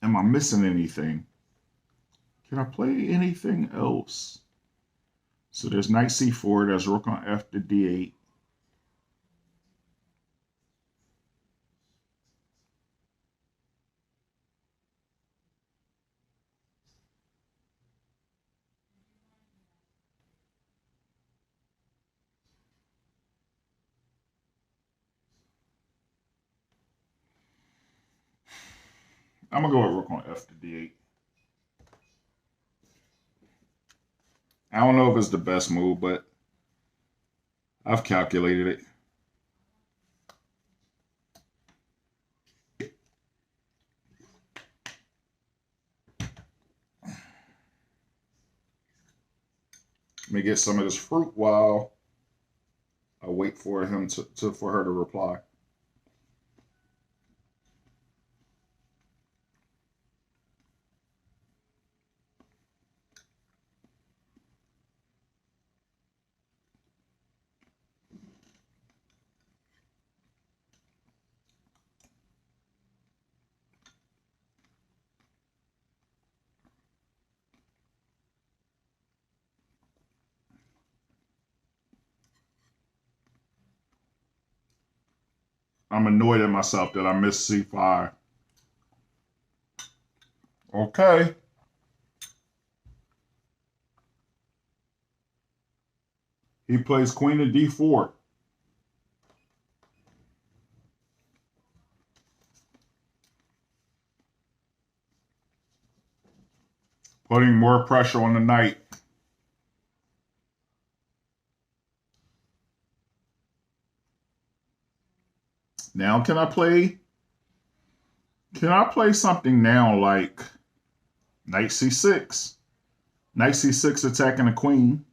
Speaker 1: Am I missing anything? Can I play anything else? So there's knight c4. There's rook on f to d8. I'm going to go with rook on f to d8. I don't know if it's the best move, but I've calculated it. Let me get some of this fruit while I wait for him for her to reply. I'm annoyed at myself that I missed C5. Okay. He plays queen to D4. Putting more pressure on the knight. Now can I play something now like knight C6? Knight C6 attacking the queen.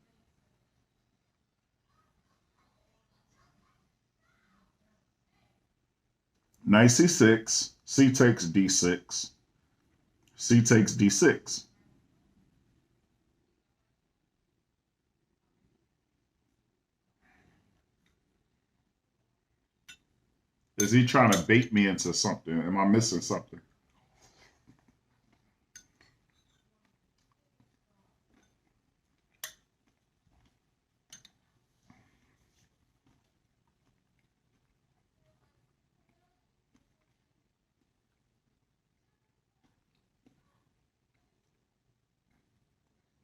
Speaker 1: Knight C6, C takes D6, C takes D6. Is he trying to bait me into something? Am I missing something?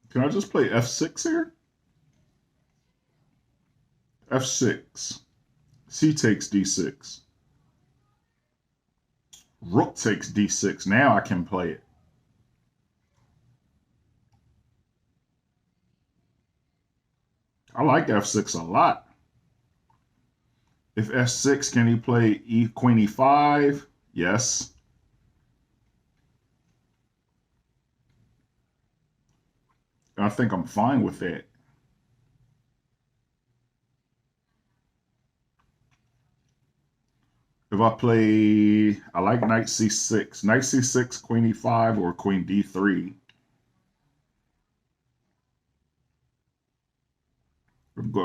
Speaker 1: Can I just play F6 here? F6. C takes D6. Rook takes D6. Now I can play it. I like F6 a lot. If F6, can he play Queen E5? Yes. I think I'm fine with that. If I play, I like knight C6. Knight C6, Queen E5, or Queen D3.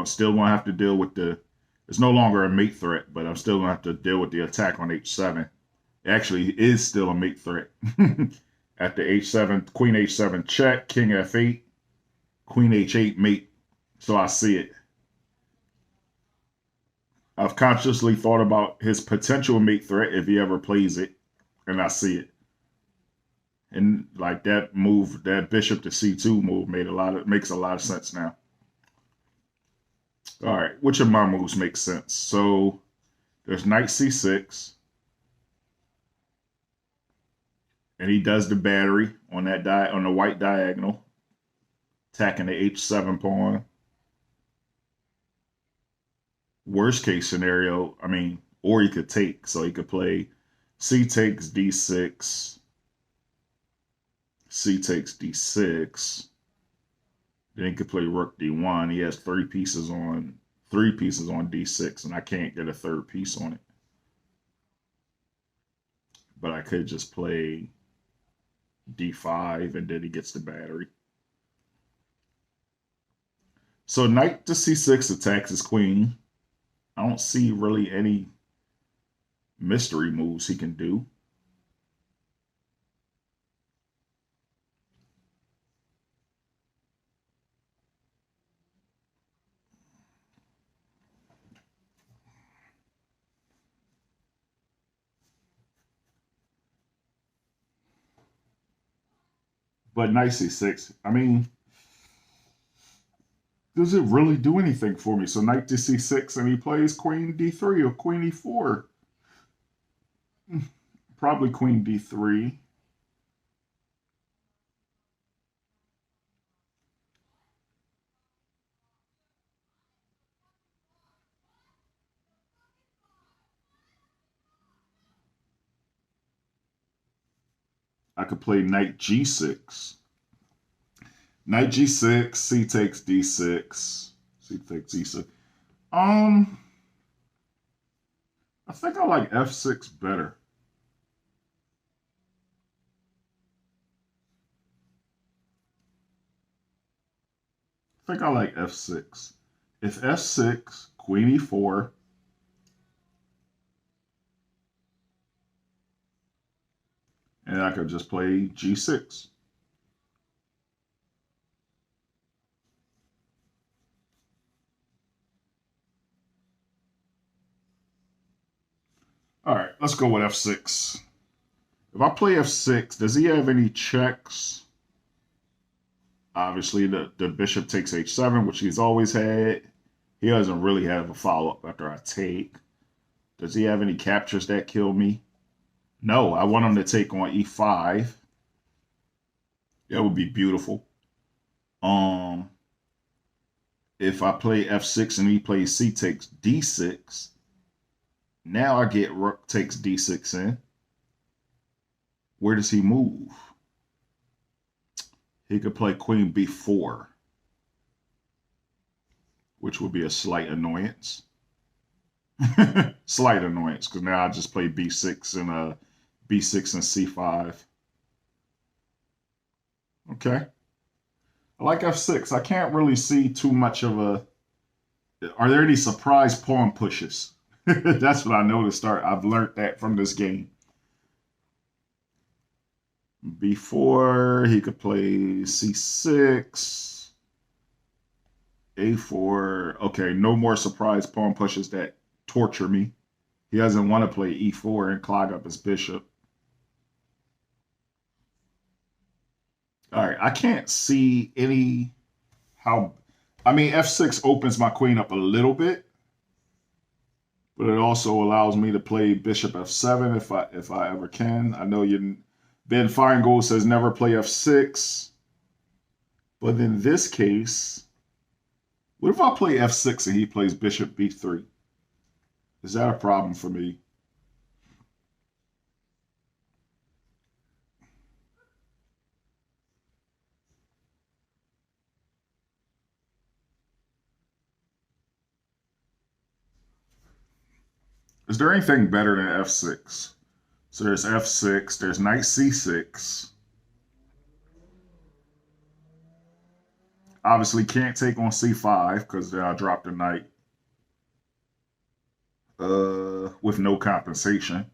Speaker 1: Still going to have to deal with it's no longer a mate threat, but I'm still going to have to deal with the attack on H7. It actually is still a mate threat. At the H7, Queen H7 check, King F8, Queen H8 mate. So I see it. I've consciously thought about his potential mate threat if he ever plays it, and I see it. And like that move, that bishop to C2 move makes a lot of sense now. All right, which of my moves make sense? So there's knight C6, and he does the battery on on the white diagonal, attacking the H7 pawn. Worst case scenario, I mean, or he could take. So he could play C takes D6, C takes D6. Then he could play Rook D1. He has three pieces on D6, and I can't get a third piece on it. But I could just play D5, and then he gets the battery. So knight to C6 attacks his queen. I don't see really any mystery moves he can do. But knight C6, I mean, does it really do anything for me? So knight to C6, and he plays Queen D3 or Queen E4. Probably Queen D3. I could play knight G6. Knight G6, C takes D6. C takes D6. I think I like F6 better. I think I like F6. If F6, Queen E4, and I could just play G6. let's go with f6. If I play f6, does he have any checks? Obviously, the bishop takes h7, which he's always had. He doesn't really have a follow-up after I take. Does he have any captures that kill me? No, I want him to take on e5. That would be beautiful. If I play f6 and he plays c takes d6, now I get rook takes d6 in. Where does he move? He could play queen b4, which would be a slight annoyance. Slight annoyance, because now I just play b6 and b6 and c5. Okay. I like f6. I can't really see too much of a... Are there any surprise pawn pushes? That's what I know to start. I've learned that from this game. b4, he could play c6, a4. Okay, no more surprise pawn pushes that torture me. He doesn't want to play e4 and clog up his bishop. All right, I can't see any how... I mean, f6 opens my queen up a little bit, but it also allows me to play bishop f7 if I ever can. I know Ben Feingold says never play f6, but in this case, what if I play f6 and he plays bishop b3? Is that a problem for me? Is there anything better than f6? So there's f6, there's knight c6. Obviously can't take on c5 because then I drop the knight with no compensation.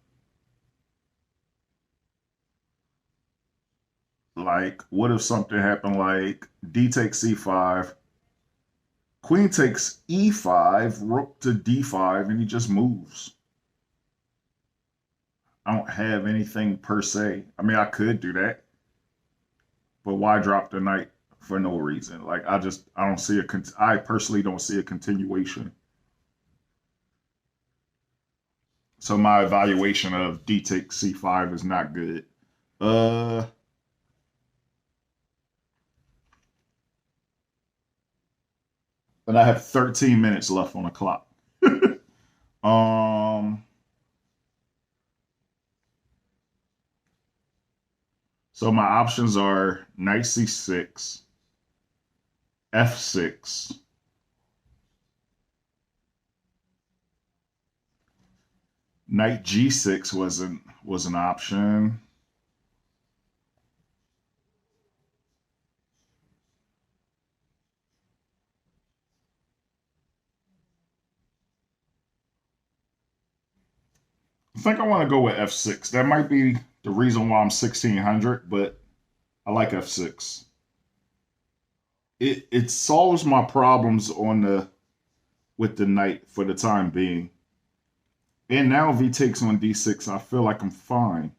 Speaker 1: Like, what if something happened like d takes c5, queen takes e5, rook to d5, and he just moves? I don't have anything per se. I mean, I could do that, but why drop the knight for no reason? Like, I personally don't see a continuation. So my evaluation of d takes c5 is not good. And I have 13 minutes left on the clock. So my options are knight c6, f6, knight g6 was an option. I think I want to go with f6. That might be the reason why I'm 1600, but I like f6. It solves my problems with the knight for the time being. And now if he takes on d6, I feel like I'm fine.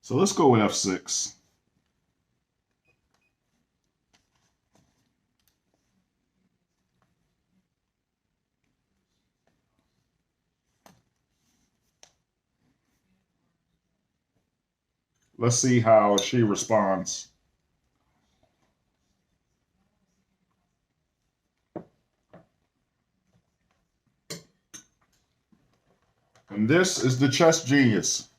Speaker 1: So let's go with f6. Let's see how she responds. And this is the chess genius.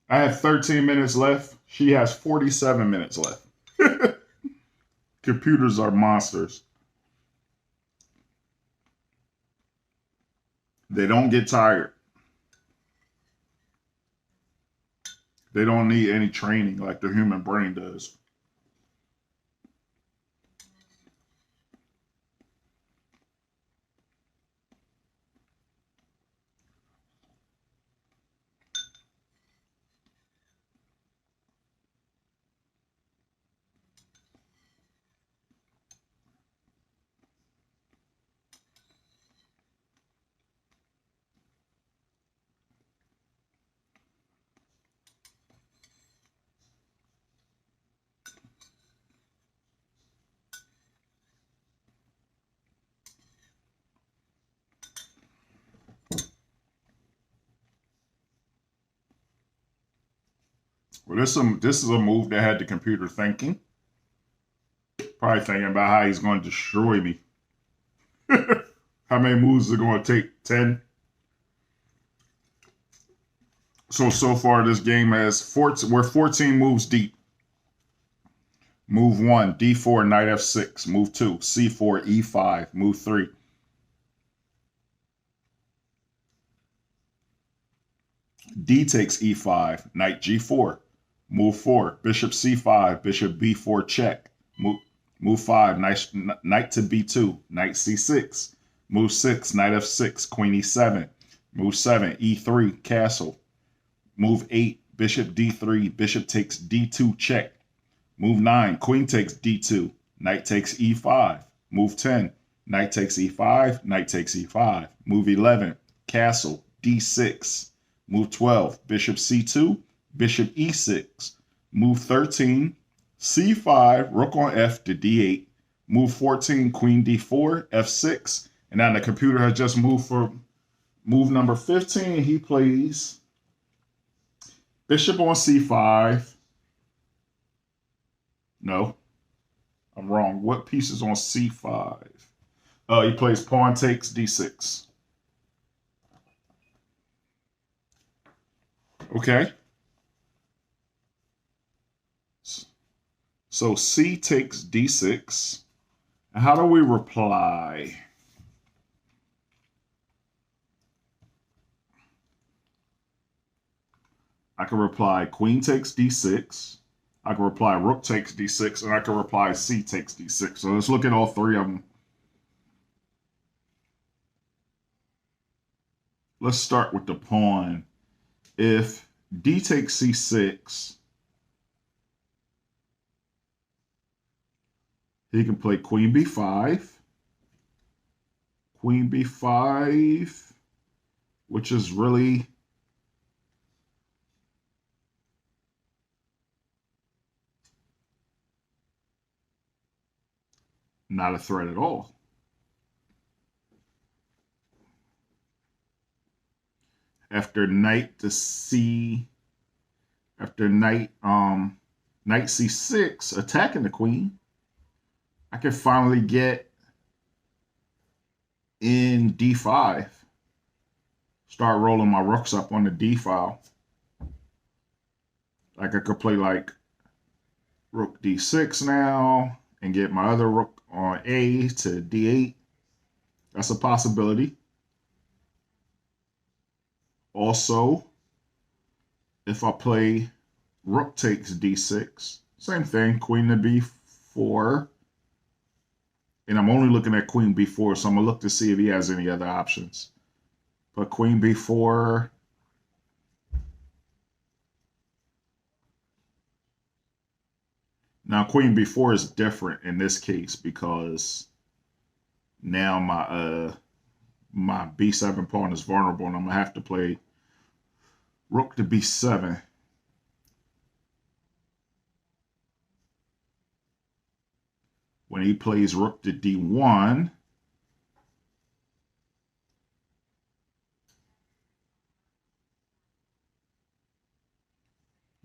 Speaker 1: I have 13 minutes left. She has 47 minutes left. Computers are monsters. They don't get tired. They don't need any training like the human brain does. Well, this is a move that had the computer thinking. Probably thinking about how he's going to destroy me. How many moves is it going to take? 10? So far this game has 14, we're 14 moves deep. Move 1, D4, Knight F6. Move 2, C4, E5. Move 3. D takes E5, Knight G4. Move 4, Bishop C5, Bishop B4 check. Move 5, Knight to B2, Knight C6. Move 6, Knight F6, Queen E7. Move 7, E3, castle. Move 8, Bishop D3, Bishop takes D2 check. Move 9, Queen takes D2, Knight takes E5. Move 10, Knight takes E5, Knight takes E5. Move 11, castle, D6. Move 12, Bishop C2, Bishop E6. Move 13, C5, Rook on F to D8. Move 14, Queen D4, F6. And now the computer has just moved for move number 15. He plays Bishop on C5. No, I'm wrong. What piece is on C5? He plays pawn takes D6. Okay. So C takes D6. How do we reply? I can reply Queen takes D6. I can reply Rook takes D6, and I can reply C takes D6. So let's look at all three of them. Let's start with the pawn. If D takes C6, he can play Queen B5. Queen B5, which is really not a threat at all. After knight to C, after knight C6, attacking the queen, I can finally get in D5. Start rolling my rooks up on the D file. Like I could play like Rook D6 now and get my other rook on A to D8. That's a possibility. Also, if I play Rook takes D6, same thing, Queen to B4. And I'm only looking at Queen B4, so I'm going to look to see if he has any other options. But Queen B4. Now, Queen B4 is different in this case because now my B7 pawn is vulnerable, and I'm going to have to play Rook to B7. When he plays Rook to D1,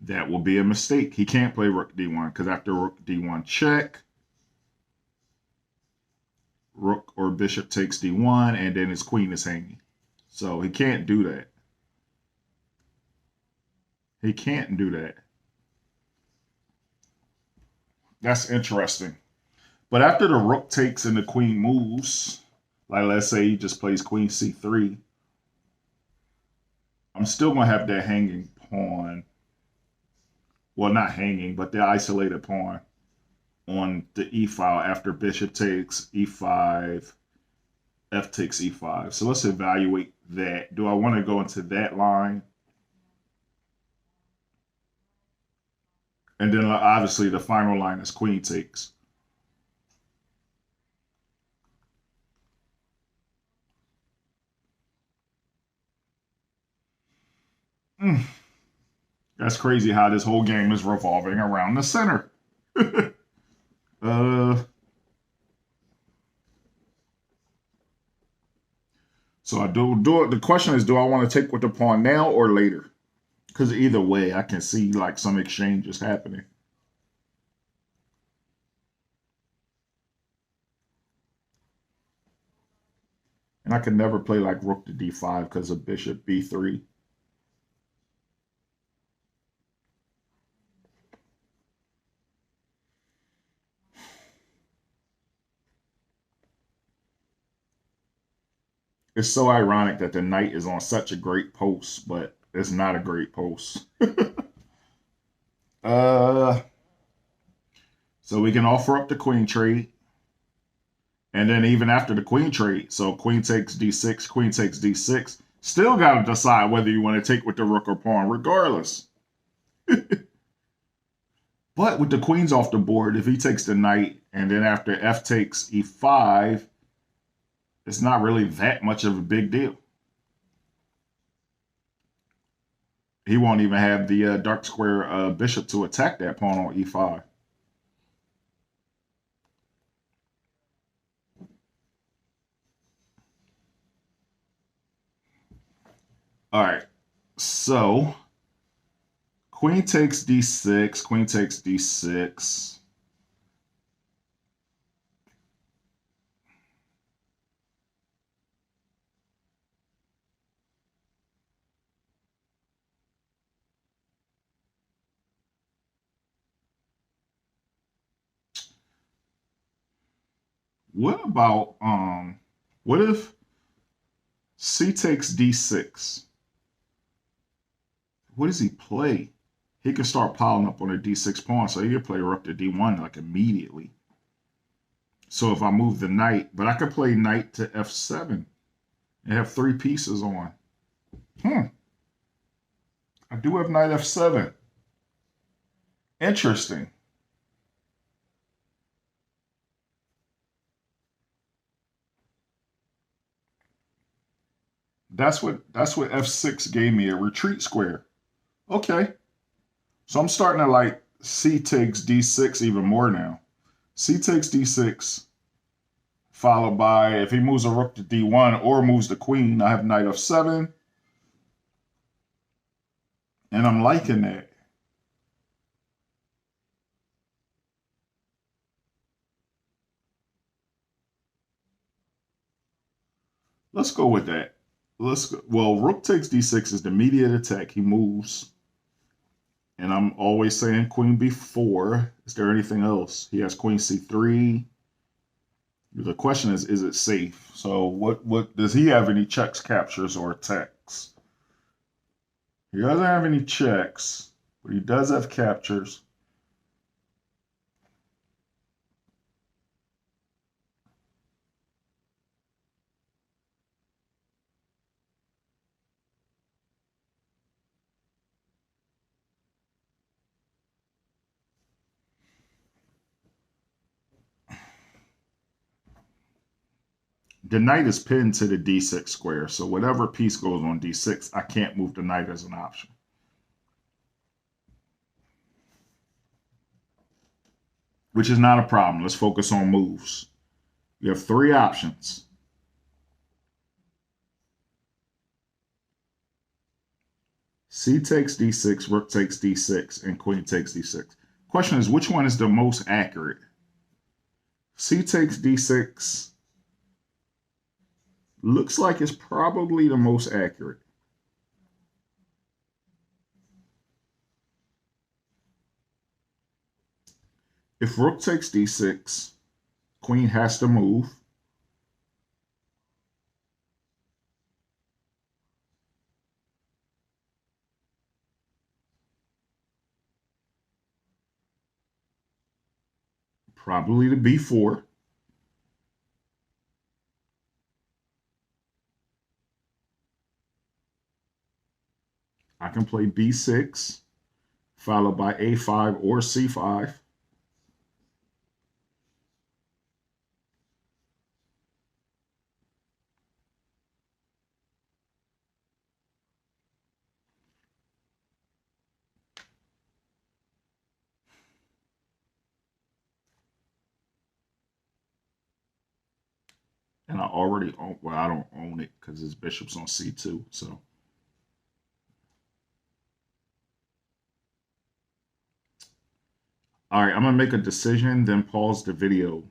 Speaker 1: that will be a mistake. He can't play Rook D1 because after Rook D1 check, Rook or Bishop takes D1, and then his queen is hanging. So he can't do that. He can't do that. That's interesting. But after the Rook takes and the Queen moves, like let's say he just plays Queen C3, I'm still going to have that hanging pawn. Well, not hanging, but the isolated pawn on the E file after Bishop takes E5, F takes E5. So let's evaluate that. Do I want to go into that line? And then obviously the final line is Queen takes. That's crazy how this whole game is revolving around the center. So I do it. The question is, do I want to take with the pawn now or later? Because either way, I can see like some exchanges happening. And I can never play like rook to d5 because of bishop b3. It's so ironic that the knight is on such a great post, but it's not a great post. uh, so we can offer up the queen trade. And then even after the queen trade, so queen takes d6, queen takes d6, still got to decide whether you want to take with the rook or pawn, regardless. But with the queens off the board, if he takes the knight, and then after f takes e5, it's not really that much of a big deal. He won't even have the dark square bishop to attack that pawn on e5. All right, so queen takes d6, queen takes d6. What if c takes d6? What does he play? He can start piling up on a d6 pawn, so he can play rook to d1 like immediately. So if I move the knight, but I could play knight to f7 and have 3 pieces on. I do have knight f7. Interesting. That's what f6 gave me, a retreat square. Okay. So I'm starting to like c takes d6 even more now. C takes d6, followed by, if he moves a rook to d1 or moves the queen, I have knight f7. And I'm liking that. Let's go with that. Let's go. Well, rook takes d6 is the immediate attack. He moves. And I'm always saying queen b4. Is there anything else? He has queen c3. The question is it safe? So what does he have any checks, captures, or attacks? He doesn't have any checks, but he does have captures. The knight is pinned to the d6 square, so whatever piece goes on d6, I can't move the knight as an option. Which is not a problem. Let's focus on moves. You have 3 options. C takes d6, rook takes d6, and queen takes d6. Question is, which one is the most accurate? C takes d6 looks like it's probably the most accurate. If rook takes d6, queen has to move. Probably to b4. I can play b6, followed by a5 or c5. And I already own, well, I don't own it because his bishop's on c2. So All right, I'm gonna make a decision, then pause the video.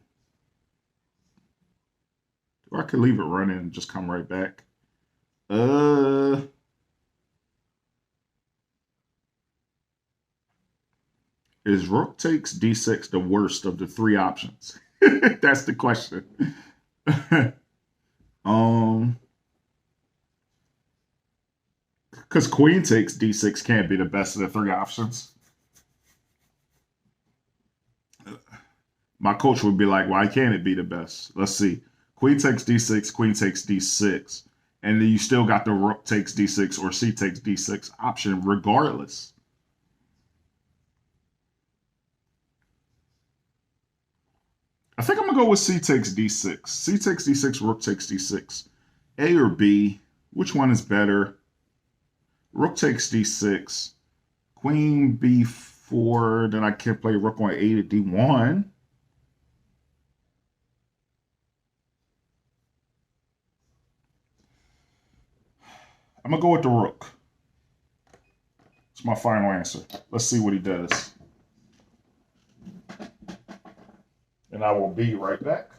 Speaker 1: Or I could leave it running and just come right back. Is rook takes d6 the worst of the three options? That's the question. Because queen takes d6 can't be the best of the three options. My coach would be like, why can't it be the best? Let's see. Queen takes d6, queen takes d6. And then you still got the rook takes d6 or c takes d6 option regardless. I think I'm going to go with c takes d6. C takes d6, rook takes d6. A or B, which one is better? Rook takes d6. Queen b4, then I can't play rook on a to d1. I'm going to go with the rook. It's my final answer. Let's see what he does. And I will be right back.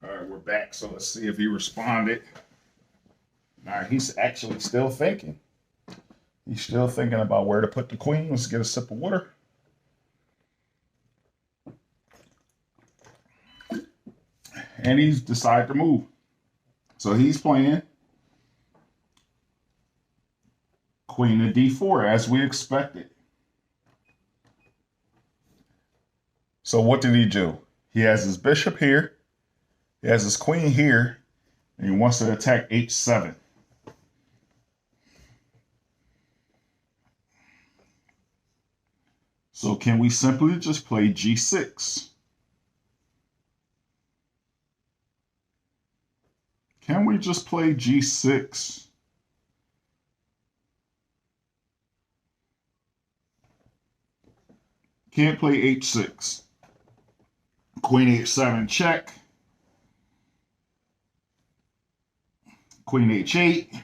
Speaker 1: All right, we're back. So let's see if he responded. All right, he's actually still thinking. He's still thinking about where to put the queen. Let's get a sip of water. And he's decided to move. So he's playing queen to d4 as we expected. So what did he do? He has his bishop here. He has his queen here. And he wants to attack h7. So can we simply just play g6? Can we just play g6? Can't play h6. Queen h7 check. Queen h8.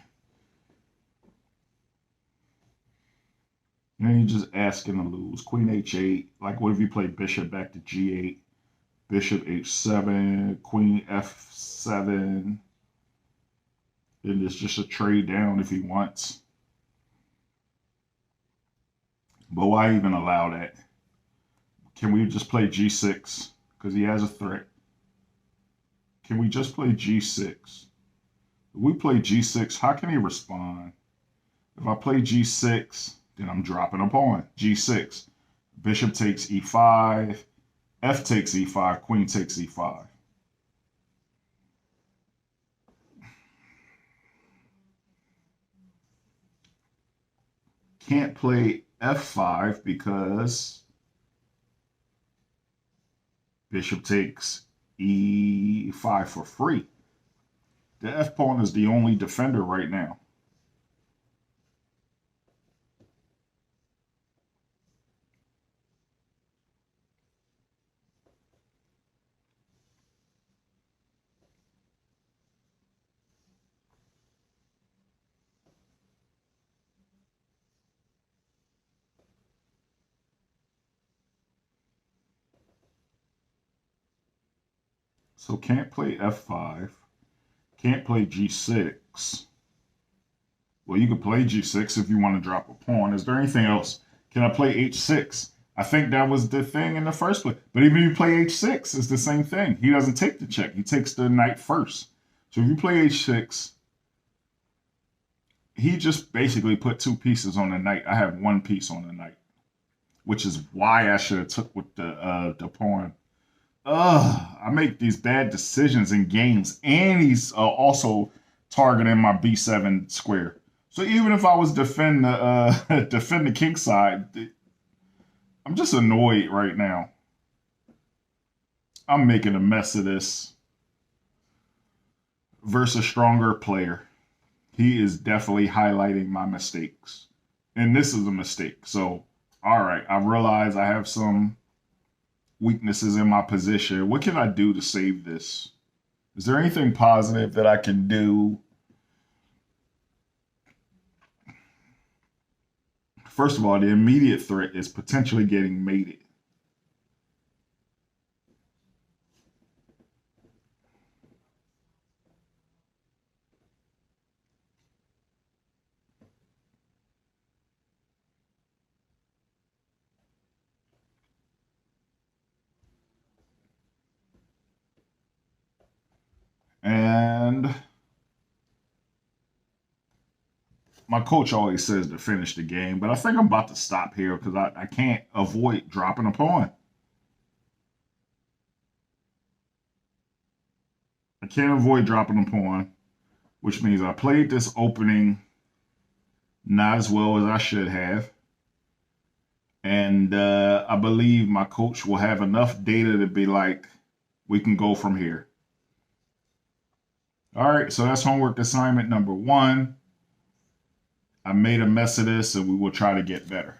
Speaker 1: And you're just asking to lose. Queen h8. Like, what if you play bishop back to g8? Bishop h7. Queen f7. Then it's just a trade down if he wants. But why even allow that? Can we just play g6? Because he has a threat. Can we just play g6? If we play g6, how can he respond? If I play g6, then I'm dropping a pawn. g6. Bishop takes e5. F takes e5. Queen takes e5. Can't play f5 because bishop takes e5 for free. The f pawn is the only defender right now. So can't play f5. Can't play g6. Well, you could play g6 if you want to drop a pawn. Is there anything else? Can I play h6? I think that was the thing in the first place. But even if you play h6, it's the same thing. He doesn't take the check. He takes the knight first. So if you play h6, he just basically put 2 pieces on the knight. I have 1 piece on the knight, which is why I should have took with the pawn. I make these bad decisions in games, and he's also targeting my b7 square. So even if I was defend the king side, I'm just annoyed right now. I'm making a mess of this versus stronger player. He is definitely highlighting my mistakes, and this is a mistake. So, all right, I realize I have some weaknesses in my position. What can I do to save this? Is there anything positive that I can do? First of all, the immediate threat is potentially getting mated. And my coach always says to finish the game, but I think I'm about to stop here because I can't avoid dropping a pawn. I can't avoid dropping a pawn, which means I played this opening not as well as I should have. And I believe my coach will have enough data to be like, we can go from here. All right, so that's homework assignment number 1. I made a mess of this, and we will try to get better.